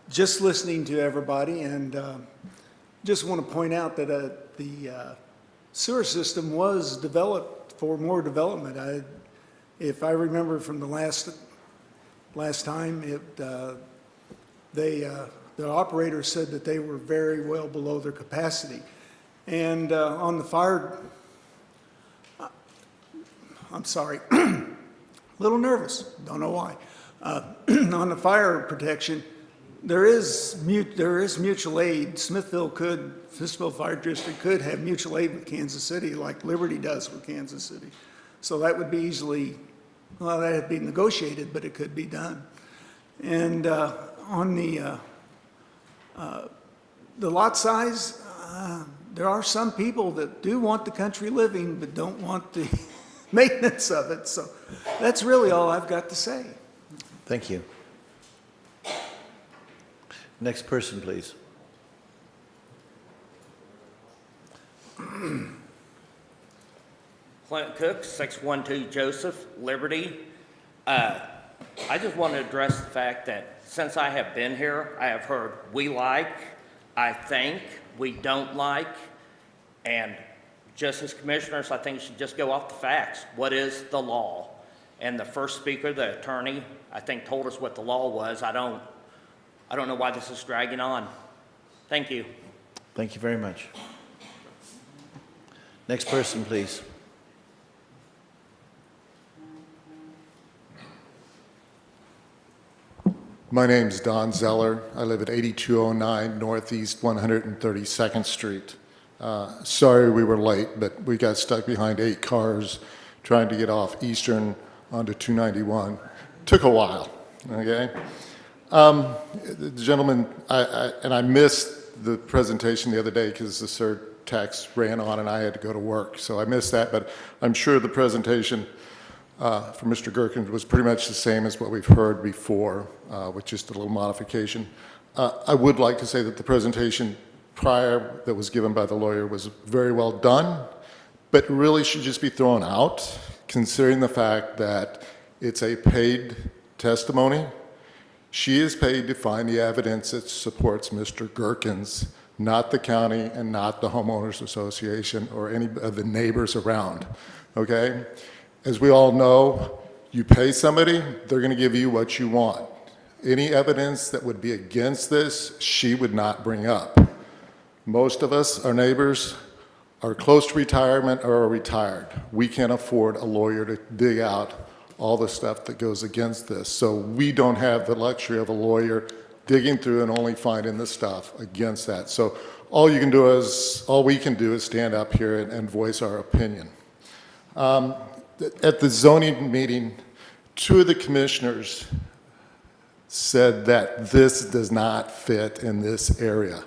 Just listening to everybody, and just want to point out that the sewer system was developed for more development. If I remember from the last time, the operator said that they were very well below their capacity. And on the fire, I'm sorry, a little nervous, don't know why. On the fire protection, there is mutual aid. Smithville Fire District could have mutual aid with Kansas City like Liberty does with Kansas City. So that would be easily, well, that would be negotiated, but it could be done. And on the lot size, there are some people that do want the country living, but don't want the maintenance of it. So that's really all I've got to say. Thank you. Next person, please. Clint Cook, 612 Joseph, Liberty. I just want to address the fact that since I have been here, I have heard we like, I think, we don't like, and just as commissioners, I think you should just go off the facts. What is the law? And the first speaker, the attorney, I think told us what the law was. I don't know why this is dragging on. Thank you. Thank you very much. Next person, please. My name's Don Zeller. I live at 8209 Northeast 132nd Street. Sorry we were late, but we got stuck behind 8 cars trying to get off Eastern onto 291. Took a while, okay? The gentleman, I missed the presentation the other day because the surtax ran on and I had to go to work, so I missed that, but I'm sure the presentation from Mr. Gerken was pretty much the same as what we've heard before, with just a little modification. I would like to say that the presentation prior that was given by the lawyer was very well done, but really should just be thrown out, considering the fact that it's a paid testimony. She is paid to find the evidence that supports Mr. Gerken's, not the county and not the homeowners association or any of the neighbors around, okay? As we all know, you pay somebody, they're going to give you what you want. Any evidence that would be against this, she would not bring up. Most of us, our neighbors, are close to retirement or are retired. We can't afford a lawyer to dig out all the stuff that goes against this. So we don't have the luxury of a lawyer digging through and only finding the stuff against that. So all we can do is stand up here and voice our opinion. At the zoning meeting, 2 of the commissioners said that this does not fit in this area.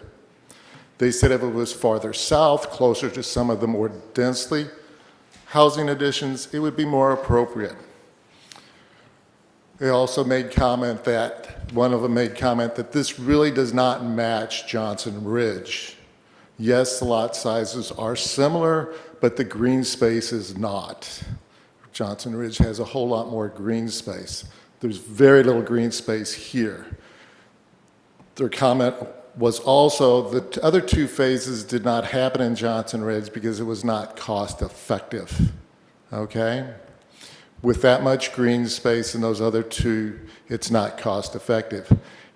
They said if it was farther south, closer to some of the more densely housing additions, it would be more appropriate. They also made comment that, one of them made comment that this really does not match Johnson Ridge. Yes, the lot sizes are similar, but the green space is not. Johnson Ridge has a whole lot more green space. There's very little green space here. Their comment was also the other 2 phases did not happen in Johnson Ridge because it was not cost effective, okay? With that much green space in those other 2, it's not cost effective.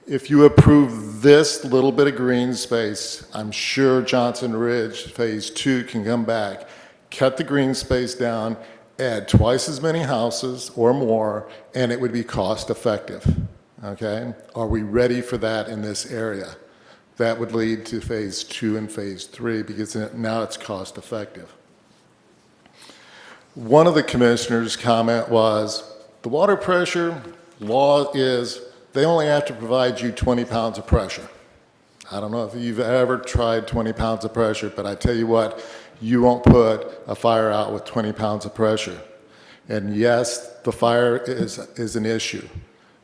If you approve this little bit of green space, I'm sure Johnson Ridge Phase 2 can come back, cut the green space down, add twice as many houses or more, and it would be cost effective, okay? Are we ready for that in this area? That would lead to Phase 2 and Phase 3 because now it's cost effective. One of the commissioners' comment was, the water pressure, Law is they only have to provide you 20 pounds of pressure. I don't know if you've ever tried 20 pounds of pressure, but I tell you what, you won't put a fire out with 20 pounds of pressure. And yes, the fire is an issue.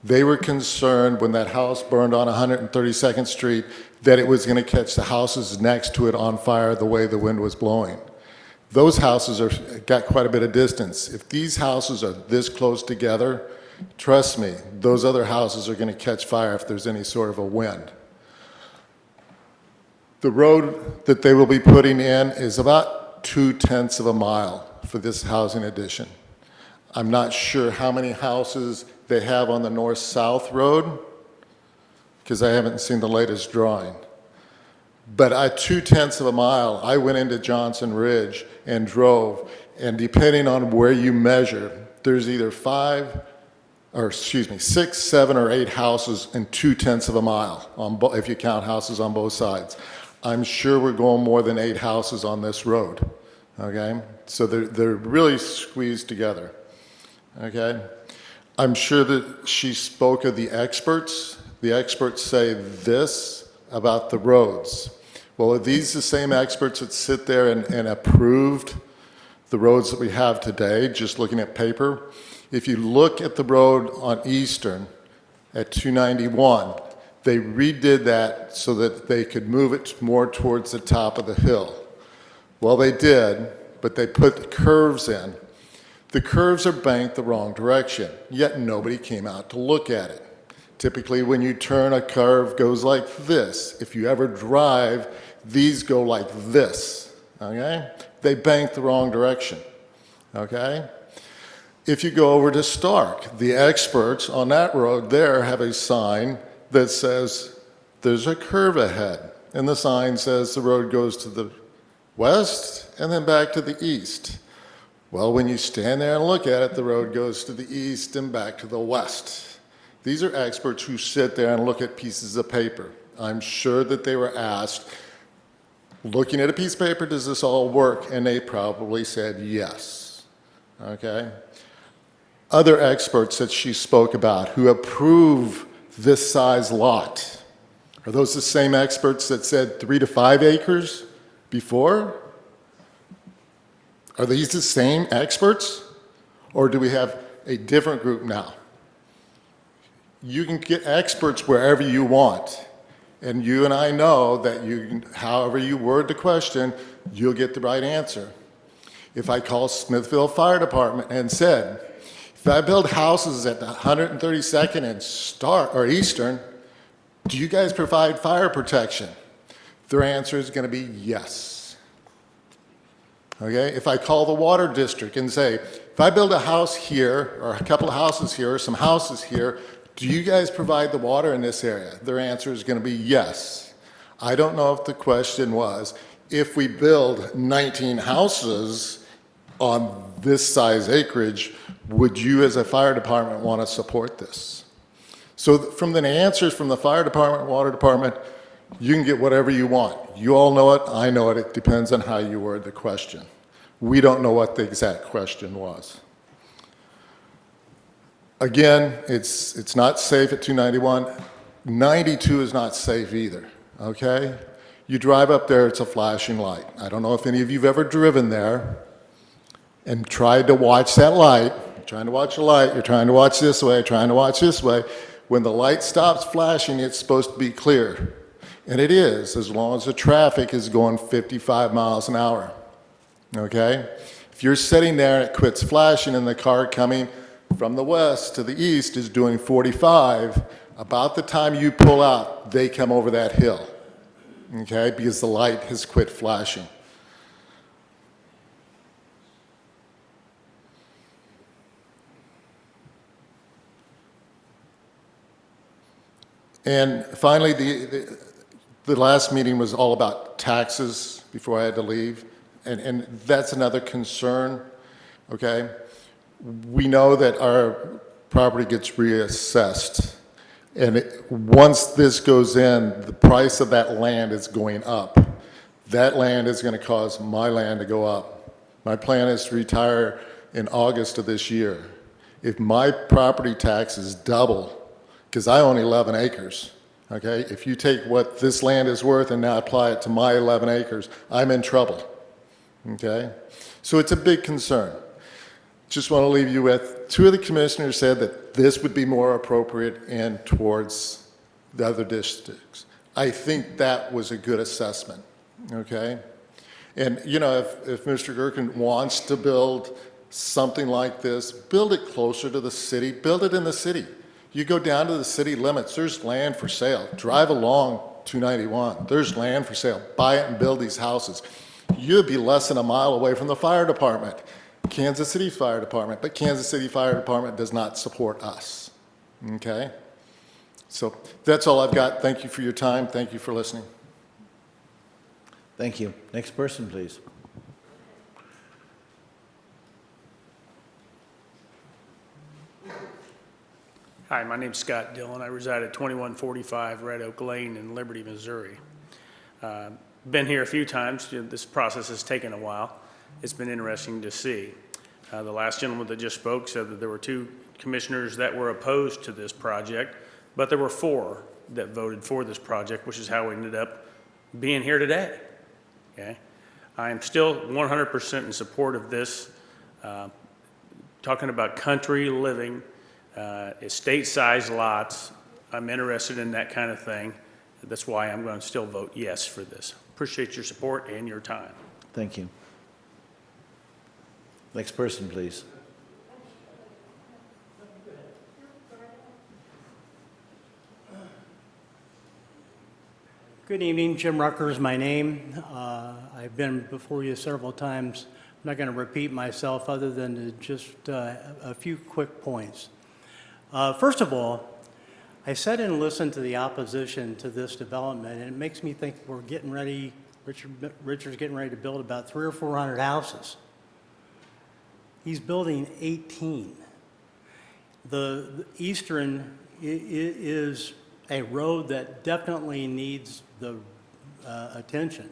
They were concerned when that house burned on 132nd Street that it was going to catch the houses next to it on fire the way the wind was blowing. Those houses got quite a bit of distance. If these houses are this close together, trust me, those other houses are going to catch fire if there's any sort of a wind. The road that they will be putting in is about 2/10 of a mile for this housing addition. I'm not sure how many houses they have on the north-south road because I haven't seen the latest drawing. But at 2/10 of a mile, I went into Johnson Ridge and drove, and depending on where you measure, there's either 6, 7, or 8 houses in 2/10 of a mile, if you count houses on both sides. I'm sure we're going more than 8 houses on this road, okay? So they're really squeezed together, okay? I'm sure that she spoke of the experts. The experts say this about the roads. Well, are these the same experts that sit there and approved the roads that we have today, just looking at paper? If you look at the road on Eastern at 291, they redid that so that they could move it more towards the top of the hill. Well, they did, but they put curves in. The curves are banked the wrong direction, yet nobody came out to look at it. Typically, when you turn, a curve goes like this. If you ever drive, these go like this, okay? They bank the wrong direction, okay? If you go over to Stark, the experts on that road there have a sign that says there's a curve ahead. And the sign says the road goes to the west and then back to the east. Well, when you stand there and look at it, the road goes to the east and back to the west. These are experts who sit there and look at pieces of paper. I'm sure that they were asked, looking at a piece of paper, does this all work? And they probably said yes, okay? Other experts that she spoke about who approve this size lot, are those the same experts that said 3 to 5 acres before? Are these the same experts? Or do we have a different group now? You can get experts wherever you want. And you and I know that however you word the question, you'll get the right answer. If I call Smithville Fire Department and said, if I build houses at the 132nd and Eastern, do you guys provide fire protection? Their answer is going to be yes. Okay? If I call the water district and say, if I build a house here, or a couple of houses here, or some houses here, do you guys provide the water in this area? Their answer is going to be yes. I don't know if the question was, if we build 19 houses on this size acreage, would you as a fire department want to support this? So from the answers from the fire department, water department, you can get whatever you want. You all know it, I know it, it depends on how you word the question. We don't know what the exact question was. Again, it's not safe at 291. 92 is not safe either, okay? You drive up there, it's a flashing light. I don't know if any of you have ever driven there and tried to watch that light. You're trying to watch a light, you're trying to watch this way, trying to watch this way. When the light stops flashing, it's supposed to be clear. And it is, as long as the traffic is going 55 miles an hour, okay? If you're sitting there and it quits flashing and the car coming from the west to the east is doing 45, about the time you pull out, they come over that hill, okay? Because the light has quit flashing. And finally, the last meeting was all about taxes before I had to leave, and that's another concern, okay? We know that our property gets reassessed, and once this goes in, the price of that land is going up. That land is going to cause my land to go up. My plan is to retire in August of this year. If my property taxes double, because I own 11 acres, okay? If you take what this land is worth and now apply it to my 11 acres, I'm in trouble, okay? So it's a big concern. Just want to leave you with, two of the commissioners said that this would be more appropriate and towards the other districts. I think that was a good assessment, okay? And, you know, if Mr. Gerken wants to build something like this, build it closer to the city, build it in the city. You go down to the city limits, there's land for sale. Drive along 291, there's land for sale. Buy it and build these houses. You'd be less than a mile away from the fire department, Kansas City Fire Department, but Kansas City Fire Department does not support us, okay? So that's all I've got. Thank you for your time. Thank you for listening. Thank you. Next person, please. Hi, my name's Scott Dillon. I reside at 2145 Red Oak Lane in Liberty, Missouri. Been here a few times. This process has taken a while. It's been interesting to see. The last gentleman that just spoke said that there were 2 commissioners that were opposed to this project, but there were 4 that voted for this project, which is how we ended up being here today. Okay? I am still 100% in support of this. Talking about country living, estate-sized lots, I'm interested in that kind of thing. That's why I'm going to still vote yes for this. Appreciate your support and your time. Thank you. Next person, please. Good evening, Jim Rucker is my name. I've been before you several times. I'm not going to repeat myself other than to just a few quick points. First of all, I sat and listened to the opposition to this development, and it makes me think we're getting ready, Richard's getting ready to build about 300 or 400 houses. He's building 18. The Eastern is a road that definitely needs the attention,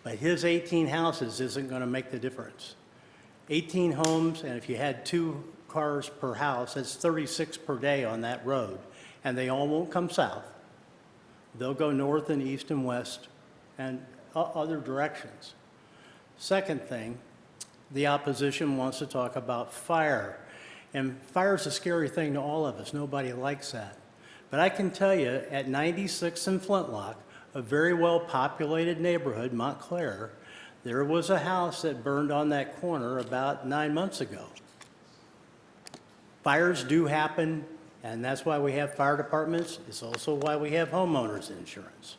but his 18 houses isn't going to make the difference. 18 homes, and if you had 2 cars per house, that's 36 per day on that road, and they all won't come south. They'll go north and east and west and other directions. Second thing, the opposition wants to talk about fire, and fire is a scary thing to all of us. Nobody likes that. But I can tell you, at 96 and Flintlock, a very well-populated neighborhood, Montclair, there was a house that burned on that corner about 9 months ago. Fires do happen, and that's why we have fire departments. It's also why we have homeowners insurance.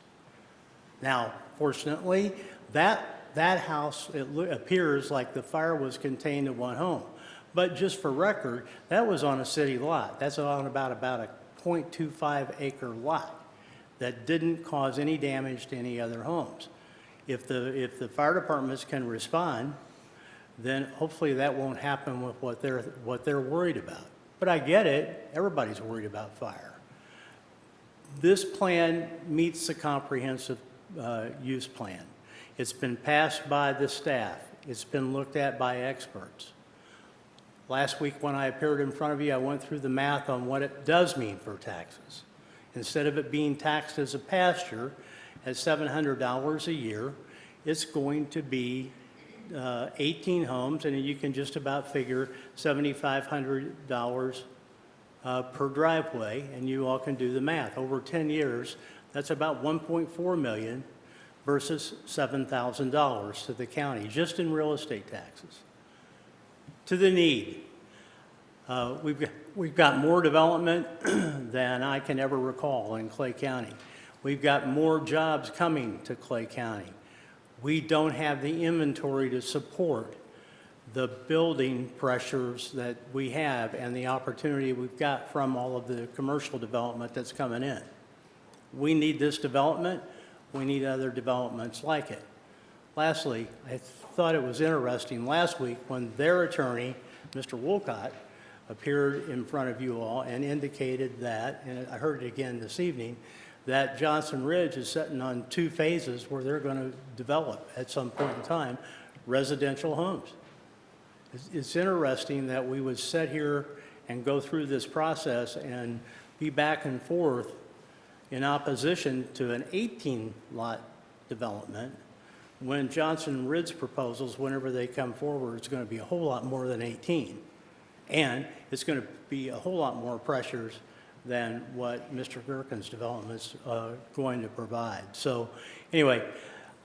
Now, fortunately, that house, it appears like the fire was contained to one home. But just for record, that was on a city lot. That's on about a 0.25 acre lot that didn't cause any damage to any other homes. If the fire departments can respond, then hopefully that won't happen with what they're worried about. But I get it, everybody's worried about fire. This plan meets the comprehensive use plan. It's been passed by the staff. It's been looked at by experts. Last week when I appeared in front of you, I went through the math on what it does mean for taxes. Instead of it being taxed as a pasture at $700 a year, it's going to be 18 homes, and you can just about figure $7,500 per driveway, and you all can do the math. Over 10 years, that's about $1.4 million versus $7,000 to the county, just in real estate taxes. To the need. We've got more development than I can ever recall in Clay County. We've got more jobs coming to Clay County. We don't have the inventory to support the building pressures that we have and the opportunity we've got from all of the commercial development that's coming in. We need this development. We need other developments like it. Lastly, I thought it was interesting last week when their attorney, Mr. Wolcott, appeared in front of you all and indicated that, and I heard it again this evening, that Johnson Ridge is sitting on 2 phases where they're going to develop at some point in time residential homes. It's interesting that we would sit here and go through this process and be back and forth in opposition to an 18-lot development, when Johnson Rid's proposals, whenever they come forward, it's going to be a whole lot more than 18. And it's going to be a whole lot more pressures than what Mr. Gerken's development's going to provide. So anyway,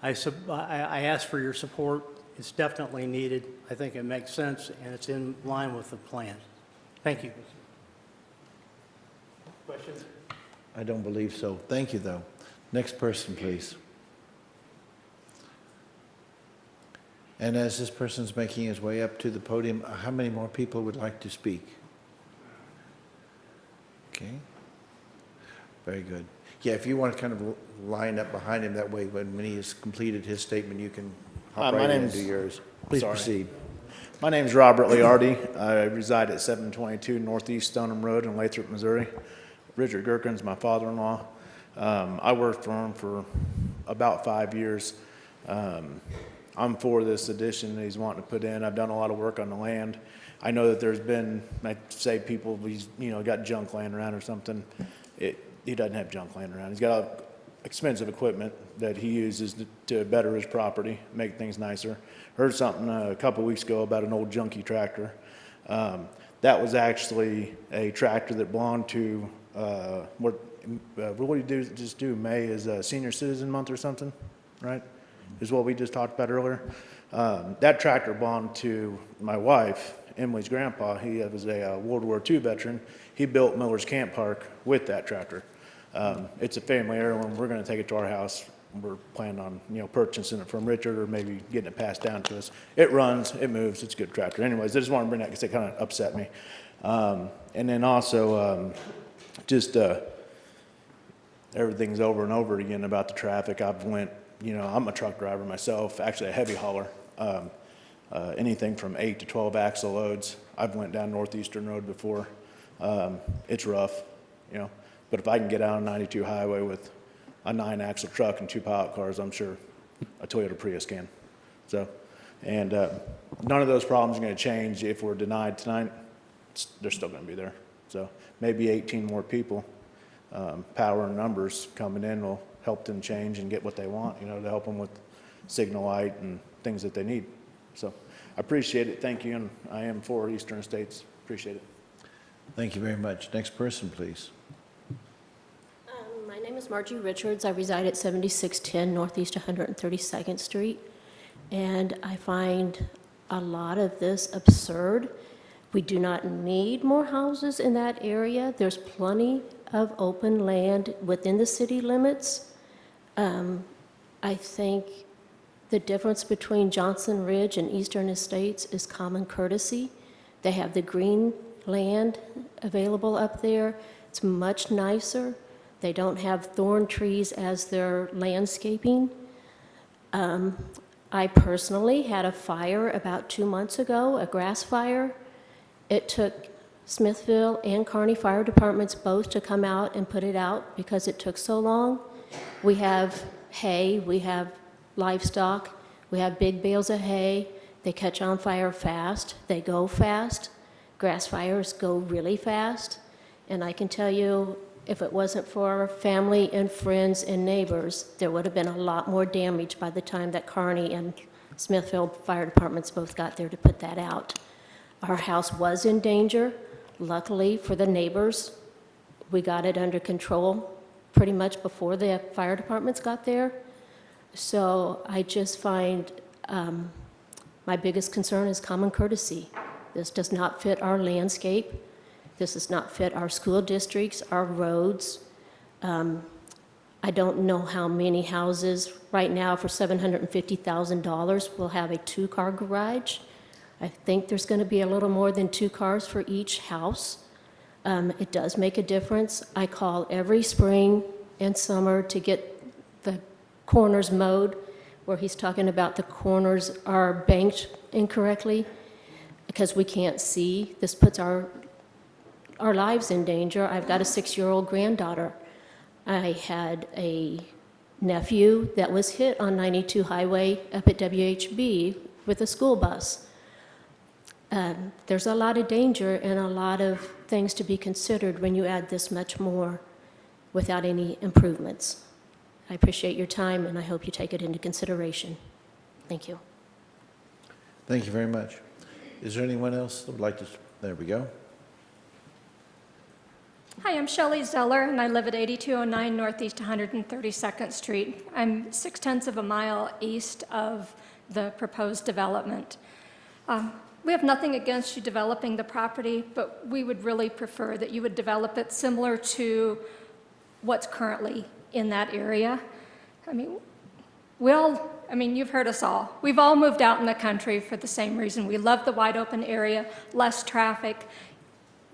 I ask for your support. It's definitely needed. I think it makes sense, and it's in line with the plan. Thank you. Questions? I don't believe so. Thank you, though. Next person, please. And as this person's making his way up to the podium, how many more people would like to speak? Okay. Very good. Yeah, if you want to kind of line up behind him, that way when he has completed his statement, you can hop My right name's- into yours. Please sorry. proceed. My name is Robert Liardi. I reside at 722 Northeast Stoneham Road in Lathrop, Missouri. Richard Gerken's my father-in-law. I worked for him for about 5 years. I'm for this addition that he's wanting to put in. I've done a lot of work on the land. I know that there's been, I say people, he's, got junk laying around or something. He doesn't have junk laying around. He's got expensive equipment that he uses to better his property, make things nicer. Heard something a couple weeks ago about an old junky tractor. That was actually a tractor that belonged to, what do you do, just do? May is a senior citizen month or something, right? Is what we just talked about earlier. That tractor belonged to my wife, Emily's grandpa. He was a World War II veteran. He built Miller's Camp Park with that tractor. It's a family heirloom. We're going to take it to our house. We're planning on, purchasing it from Richard or maybe getting it passed down to us. It runs, it moves, it's a good tractor. Anyways, I just want to bring that because it kind of upset me. And then also, everything's over and over again about the traffic. I'm a truck driver myself, actually a heavy hauler. Anything from 8 to 12 axle loads. I've went down Northeastern Road before. It's rough, but if I can get out on 92 highway with a 9-axle truck and 2 pilot cars, I'm sure a Toyota Prius can. So, and none of those problems are going to change if we're denied tonight. They're still going to be there. So maybe 18 more people, power and numbers coming in will help them change and get what they want, to help them with signal light and things that they need. So I appreciate it. Thank you. And I am for Eastern Estates. Appreciate it. Thank you very much. Next person, please. My name is Margie Richards. I reside at 7610 Northeast 132nd Street, and I find a lot of this absurd. We do not need more houses in that area. There's plenty of open land within the city limits. I think the difference between Johnson Ridge and Eastern Estates is common courtesy. They have the green land available up there. It's much nicer. They don't have thorn trees as their landscaping. I personally had a fire about 2 months ago, a grass fire. It took Smithville and Kearney Fire Departments both to come out and put it out because it took so long. We have hay, we have livestock, we have big bales of hay. They catch on fire fast, they go fast. Grass fires go really fast. And I can tell you, if it wasn't for family and friends and neighbors, there would have been a lot more damage by the time that Kearney and Smithville Fire Departments both got there to put that out. Our house was in danger. Luckily for the neighbors, we got it under control pretty much before the fire departments got there. So I just find my biggest concern is common courtesy. This does not fit our landscape. This does not fit our school districts, our roads. I don't know how many houses right now for $750,000 will have a 2-car garage. I think there's going to be a little more than 2 cars for each house. It does make a difference. I call every spring and summer to get the corners mowed, where he's talking about the corners are banked incorrectly because we can't see. This puts our lives in danger. I've got a 6-year-old granddaughter. I had a nephew that was hit on 92 highway up at WHB with a school bus. There's a lot of danger and a lot of things to be considered when you add this much more without any improvements. I appreciate your time, and I hope you take it into consideration. Thank you. Thank you very much. Is there anyone else that would like to, there we go. Hi, I'm Shelley Zeller, and I live at 8209 Northeast 132nd Street. I'm 0.6 of a mile east of the proposed development. We have nothing against you developing the property, but we would really prefer that you would develop it similar to what's currently in that area. I mean, you've heard us all. We've all moved out in the country for the same reason. We love the wide open area, less traffic.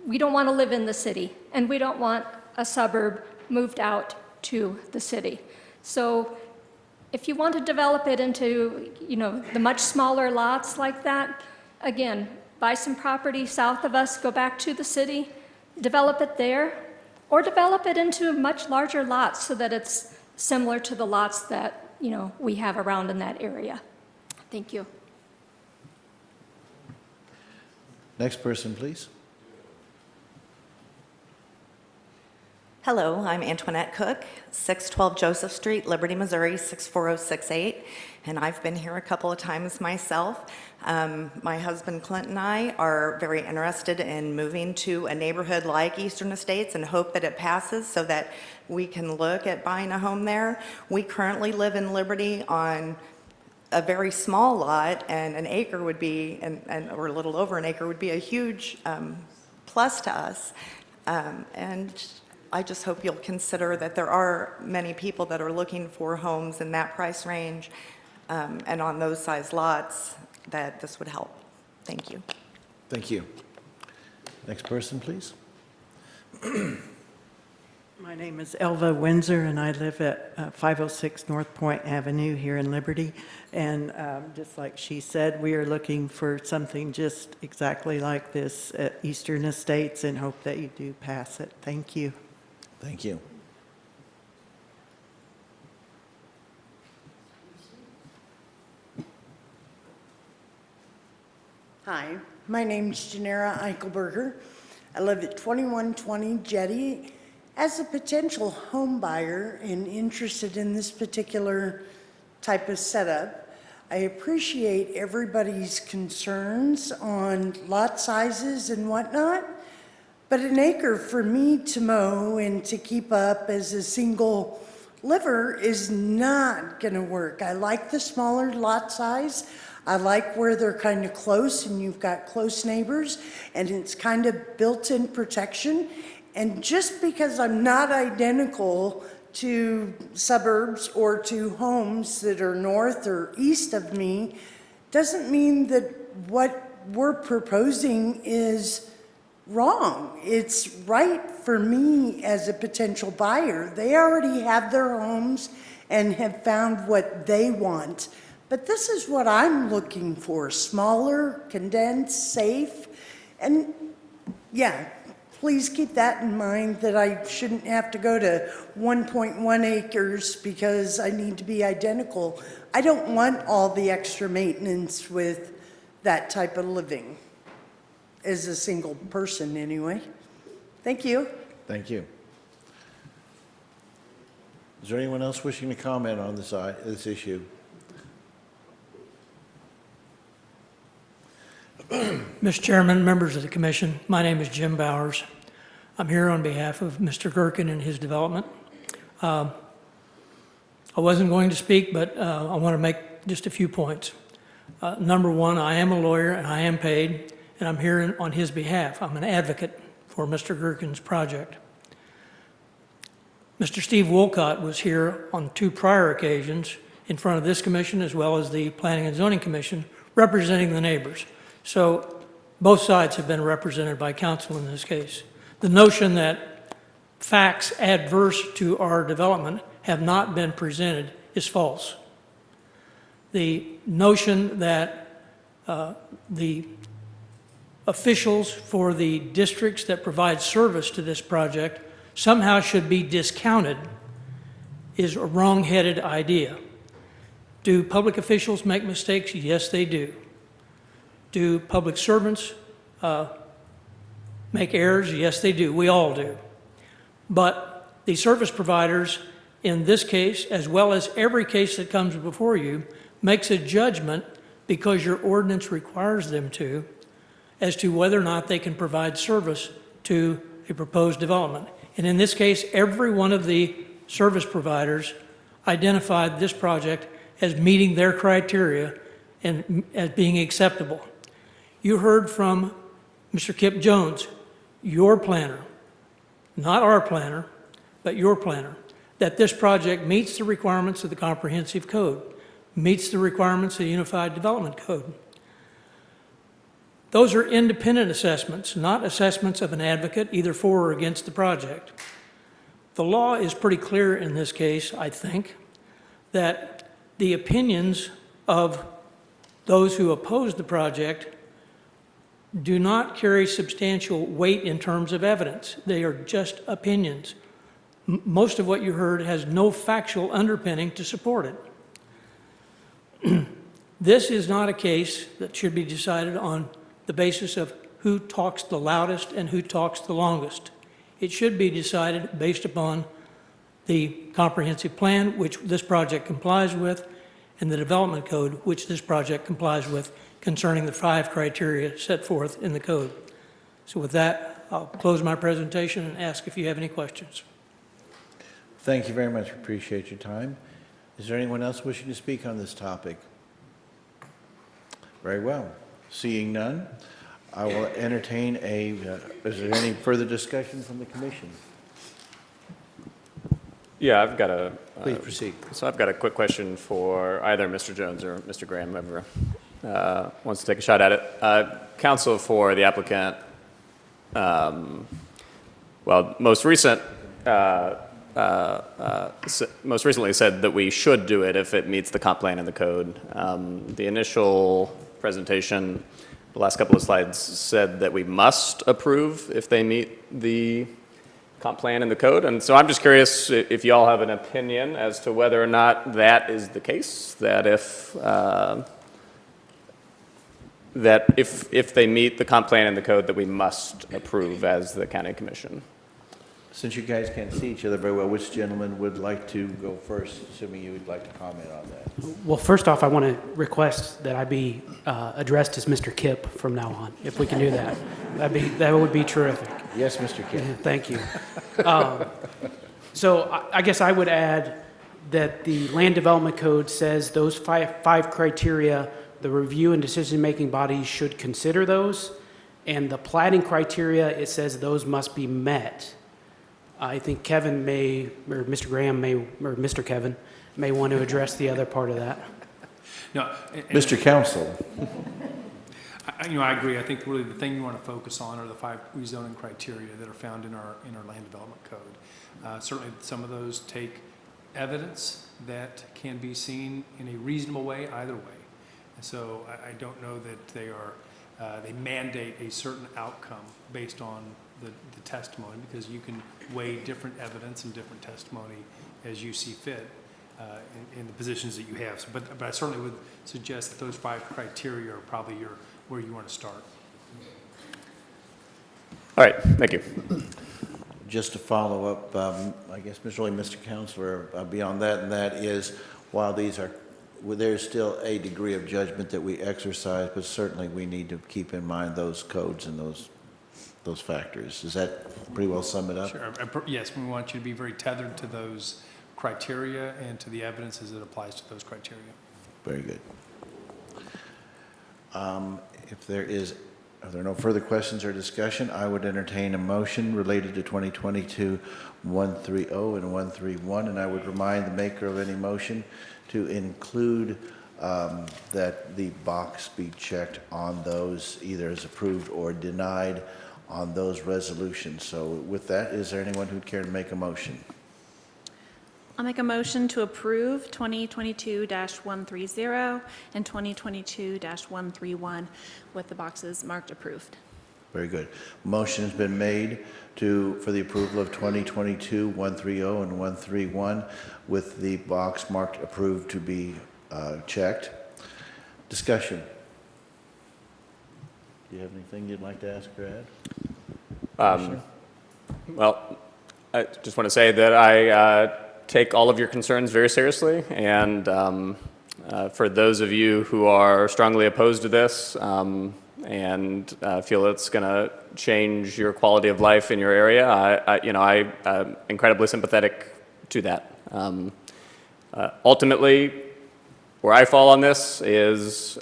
We don't want to live in the city, and we don't want a suburb moved out to the city. So if you want to develop it into, the much smaller lots like that, again, buy some property south of us, go back to the city, develop it there, or develop it into much larger lots so that it's similar to the lots that, we have around in that area. Thank you. Next person, please. Hello, I'm Antoinette Cook, 612 Joseph Street, Liberty, Missouri, 64068, and I've been here a couple of times myself. My husband Clint and I are very interested in moving to a neighborhood like Eastern Estates and hope that it passes so that we can look at buying a home there. We currently live in Liberty on a very small lot, and an acre would be, or a little over an acre would be a huge plus to us. And I just hope you'll consider that there are many people that are looking for homes in that price range and on those size lots, that this would help. Thank you. Thank you. Next person, please. My name is Elva Windsor, and I live at 506 North Point Avenue here in Liberty. And just like she said, we are looking for something just exactly like this at Eastern Estates and hope that you do pass it. Thank you. Thank you. Hi, my name's Janira Eichelberger. I live at 2120 Jetty. As a potential home buyer and interested in this particular type of setup, I appreciate everybody's concerns on lot sizes and whatnot, but an acre for me to mow and to keep up as a single liver is not gonna work. I like the smaller lot size. I like where they're kind of close and you've got close neighbors and it's kind of built-in protection. And just because I'm not identical to suburbs or to homes that are north or east of me, doesn't mean that what we're proposing is wrong. It's right for me as a potential buyer. They already have their homes and have found what they want. But this is what I'm looking for: smaller, condensed, safe. And yeah, please keep that in mind, that I shouldn't have to go to 1.1 acres because I need to be identical. I don't want all the extra maintenance with that type of living, as a single person anyway. Thank you. Thank you. Is there anyone else wishing to comment on this issue? Mr. Chairman, members of the commission, my name is Jim Bowers. I'm here on behalf of Mr. Gerken and his development. I wasn't going to speak, but I want to make just a few points. Number one, I am a lawyer and I am paid, and I'm here on his behalf. I'm an advocate for Mr. Gerken's project. Mr. Steve Wolcott was here on 2 prior occasions in front of this commission as well as the Planning and Zoning Commission, representing the neighbors. So both sides have been represented by counsel in this case. The notion that facts adverse to our development have not been presented is false. The notion that the officials for the districts that provide service to this project somehow should be discounted is a wrong-headed idea. Do public officials make mistakes? Yes, they do. Do public servants make errors? Yes, they do. We all do. But the service providers, in this case, as well as every case that comes before you, makes a judgment because your ordinance requires them to, as to whether or not they can provide service to a proposed development. And in this case, every one of the service providers identified this project as meeting their criteria and as being acceptable. You heard from Mr. Kip Jones, your planner, not our planner, but your planner, that this project meets the requirements of the Comprehensive Code, meets the requirements of the Unified Development Code. Those are independent assessments, not assessments of an advocate either for or against the project. The law is pretty clear in this case, I think, that the opinions of those who oppose the project do not carry substantial weight in terms of evidence. They are just opinions. Most of what you heard has no factual underpinning to support it. This is not a case that should be decided on the basis of who talks the loudest and who talks the longest. It should be decided based upon the comprehensive plan, which this project complies with, and the development code, which this project complies with, concerning the 5 criteria set forth in the code. So with that, I'll close my presentation and ask if you have any questions. Thank you very much. Appreciate your time. Is there anyone else wishing to speak on this topic? Very well. Seeing none, I will entertain is there any further discussion from the commission? Yeah, I've got a... Please proceed. So I've got a quick question for either Mr. Jones or Mr. Graham, whoever wants to take a shot at it. Counsel for the applicant, most recently said that we should do it if it meets the comp plan and the code. The initial presentation, the last couple of slides said that we must approve if they meet the comp plan and the code. And so I'm just curious if you all have an opinion as to whether or not that is the case, that if they meet the comp plan and the code, that we must approve as the county commission. Since you guys can't see each other very well, which gentleman would like to go first, assuming you would like to comment on that? Well, first off, I want to request that I be addressed as Mr. Kip from now on, if we can do that. That would be terrific. Yes, Mr. Kip. Thank you. So I guess I would add that the Land Development Code says those five criteria, the review and decision-making bodies should consider those, and the plating criteria, it says those must be met. I think Kevin may, or Mr. Graham may, or Mr. Kevin may want to address the other part of that. No, Mr. Counsel. I agree. I think really the thing you want to focus on are the 5 rezoning criteria that are found in our land development code. Certainly, some of those take evidence that can be seen in a reasonable way either way. And so I don't know that they mandate a certain outcome based on the testimony, because you can weigh different evidence and different testimony as you see fit in the positions that you have. So, but I certainly would suggest that those 5 criteria are probably where you want to start. All right, thank you. Just to follow up, I guess, Mr. Counselor, beyond that, and that is, while there's still a degree of judgment that we exercise, but certainly we need to keep in mind those codes and those factors. Does that pretty well sum it up? Sure. Yes, we want you to be very tethered to those criteria and to the evidence as it applies to those criteria. Very good. If there are no further questions or discussion, I would entertain a motion related to 2022-130 and 131, and I would remind the maker of any motion to include that the box be checked on those, either as approved or denied on those resolutions. So with that, is there anyone who'd care to make a motion? I'll make a motion to approve 2022-130 and 2022-131 with the boxes marked approved. Very good. Motion has been made for the approval of 2022, 130 and 131 with the box marked approved to be checked. Discussion. Do you have anything you'd like to ask or add? Commissioner? Well, I just want to say that I take all of your concerns very seriously, and for those of you who are strongly opposed to this and feel it's going to change your quality of life in your area, I'm incredibly sympathetic to that. Ultimately, where I fall on this is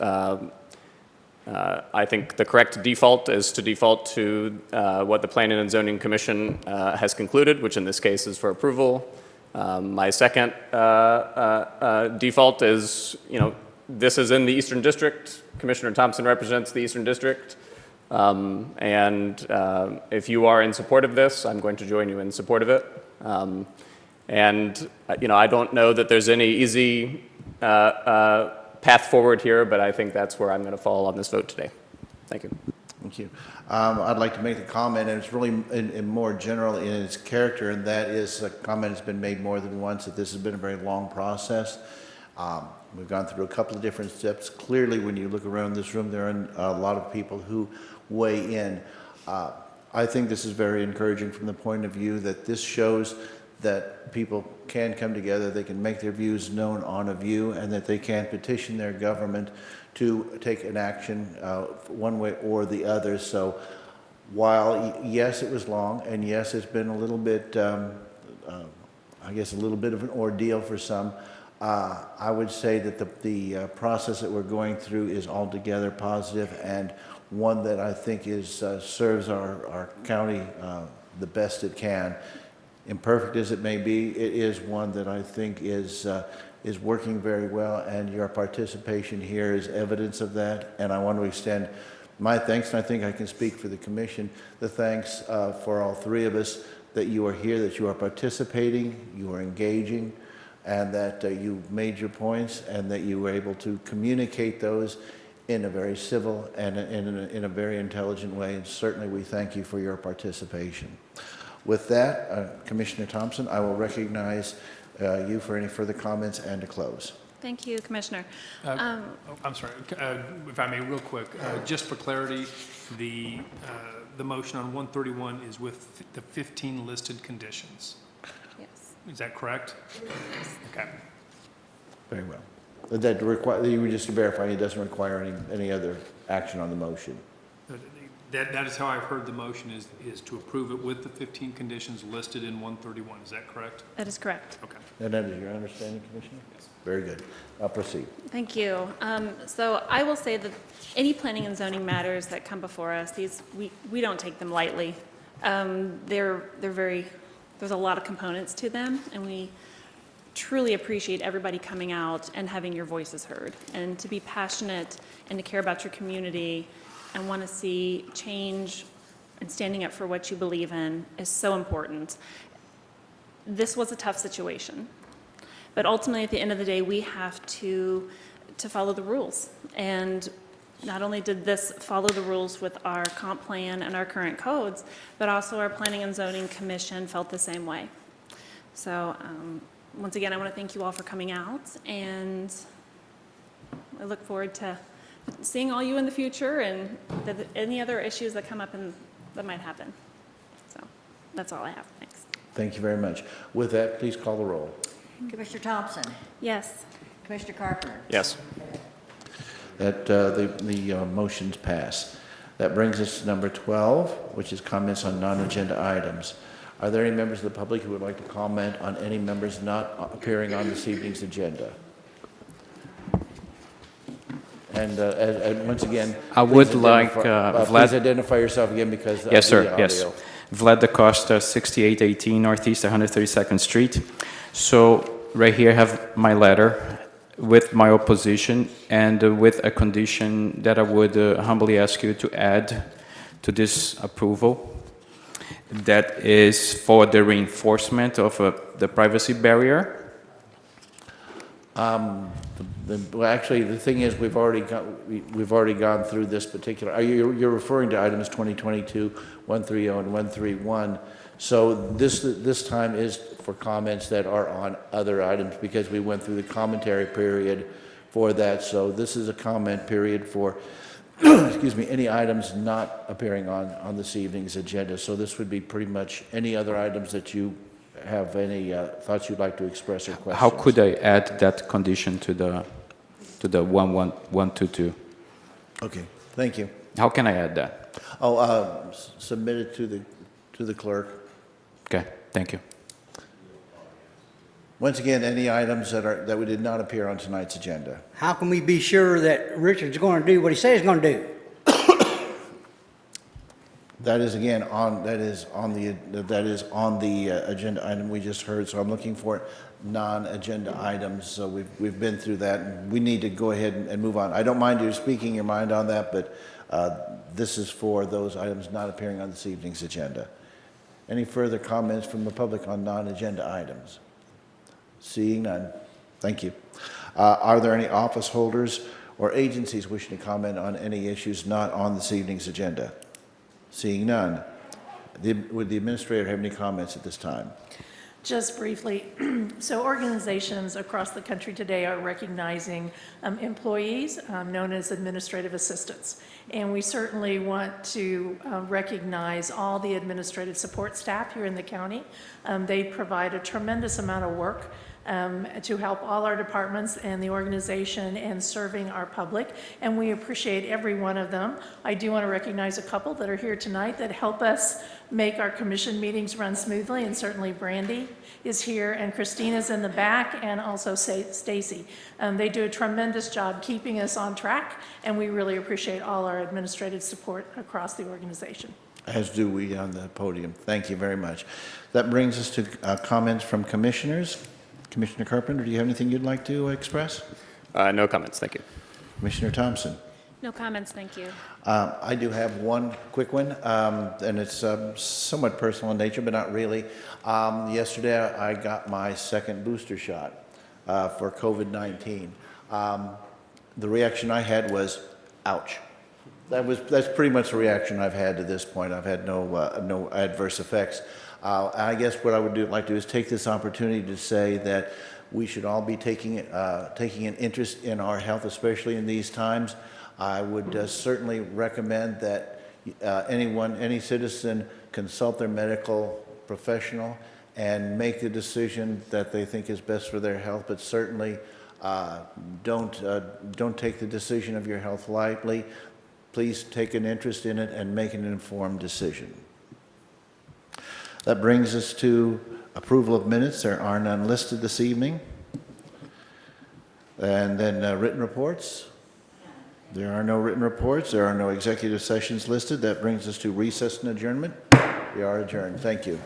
I think the correct default is to default to what the Planning and Zoning Commission has concluded, which in this case is for approval. My second default is, this is in the Eastern District. Commissioner Thompson represents the Eastern District. And if you are in support of this, I'm going to join you in support of it. I don't know that there's any easy path forward here, but I think that's where I'm going to fall on this vote today. Thank you. Thank you. I'd like to make a comment, and it's really in more general in its character, and that is a comment that's been made more than once, that this has been a very long process. We've gone through a couple of different steps. Clearly, when you look around this room, there are a lot of people who weigh in. I think this is very encouraging from the point of view that this shows that people can come together, they can make their views known on a view, and that they can petition their government to take an action one way or the other. So while, yes, it was long, and yes, it's been a little bit, I guess, a little bit of an ordeal for some, I would say that the process that we're going through is altogether positive, and one that I think serves our county the best it can. Imperfect as it may be, it is one that I think is working very well, and your participation here is evidence of that. And I want to extend my thanks, and I think I can speak for the commission, the thanks for all three of us, that you are here, that you are participating, you are engaging, and that you made your points, and that you were able to communicate those in a very civil and in a very intelligent way. And certainly we thank you for your participation. With that, Commissioner Thompson, I will recognize you for any further comments and to close. Thank you, Commissioner. I'm sorry, if I may, real quick, just for clarity, the motion on 131 is with the 15 listed conditions. Yes. Is that correct? Okay. Very well. That you would just verify it doesn't require any other action on the motion. That is how I've heard the motion is to approve it with the 15 conditions listed in 131. Is that correct? That is correct. Okay. And that is your understanding, Commissioner? Yes. Very good. I'll proceed. Thank you. So I will say that any planning and zoning matters that come before us, we don't take them lightly. They're very, there's a lot of components to them, and we truly appreciate everybody coming out and having your voices heard, and to be passionate and to care about your community and want to see change and standing up for what you believe in is so important. This was a tough situation, but ultimately at the end of the day, we have to follow the rules. And not only did this follow the rules with our comp plan and our current codes, but also our Planning and Zoning Commission felt the same way. So once again, I want to thank you all for coming out, and I look forward to seeing all you in the future and any other issues that come up and that might happen. So that's all I have. Thanks. Thank you very much. With that, please call the roll. Commissioner Thompson? Yes. Commissioner Carpenter? Yes. That the motions pass. That brings us to number 12, which is comments on non-agenda items. Are there any members of the public who would like to comment on any members not appearing on this evening's agenda? And once again, I would like Vlad. Please identify yourself again because Yes, of sir. the Yes, audio. Vlad Da Costa, 6818 Northeast 132nd Street. So right here I have my letter with my opposition and with a condition that I would humbly ask you to add to this approval. That is for the reinforcement of the privacy barrier. Well, actually, the thing is, we've already gone through this particular. You're referring to items 2022, 130, and 131. So this time is for comments that are on other items because we went through the commentary period for that. So this is a comment period for excuse me, any items not appearing on this evening's agenda. So this would be pretty much any other items that you have any thoughts you'd like to express or questions. How could I add that condition to the 11122? Okay, thank you. How can I add that? Oh, submit it to the clerk. Okay, thank you. Once again, any items that we did not appear on tonight's agenda. How can we be sure that Richard's going to do what he says he's going to do? That is again on the agenda item we just heard. So I'm looking for non-agenda items. So we've been through that, and we need to go ahead and move on. I don't mind you speaking your mind on that, but this is for those items not appearing on this evening's agenda. Any further comments from the public on non-agenda items? Seeing none. Thank you. Are there any office holders or agencies wishing to comment on any issues not on this evening's agenda? Seeing none. Would the administrator have any comments at this time? Just briefly, so organizations across the country today are recognizing employees known as administrative assistants. And we certainly want to recognize all the administrative support staff here in the county. They provide a tremendous amount of work to help all our departments and the organization and serving our public, and we appreciate every one of them. I do want to recognize a couple that are here tonight that help us make our commission meetings run smoothly, and certainly Brandy is here, and Christina's in the back, and also Stacy. They do a tremendous job keeping us on track, and we really appreciate all our administrative support across the organization. As do we on the podium. Thank you very much. That brings us to comments from commissioners. Commissioner Carpenter, do you have anything you'd like to express? No comments, thank you. Commissioner Thompson? No comments, thank you. I do have one quick one, and it's somewhat personal in nature, but not really. Yesterday, I got my second booster shot for COVID-19. The reaction I had was, ouch. That's pretty much the reaction I've had to this point. I've had no adverse effects. I guess what I would like to do is take this opportunity to say that we should all be taking an interest in our health, especially in these times. I would certainly recommend that any citizen consult their medical professional and make the decision that they think is best for their health, but certainly don't take the decision of your health lightly. Please take an interest in it and make an informed decision. That brings us to approval of minutes. There are none listed this evening. And then written reports. There are no written reports. There are no executive sessions listed. That brings us to recess and adjournment. We are adjourned. Thank you.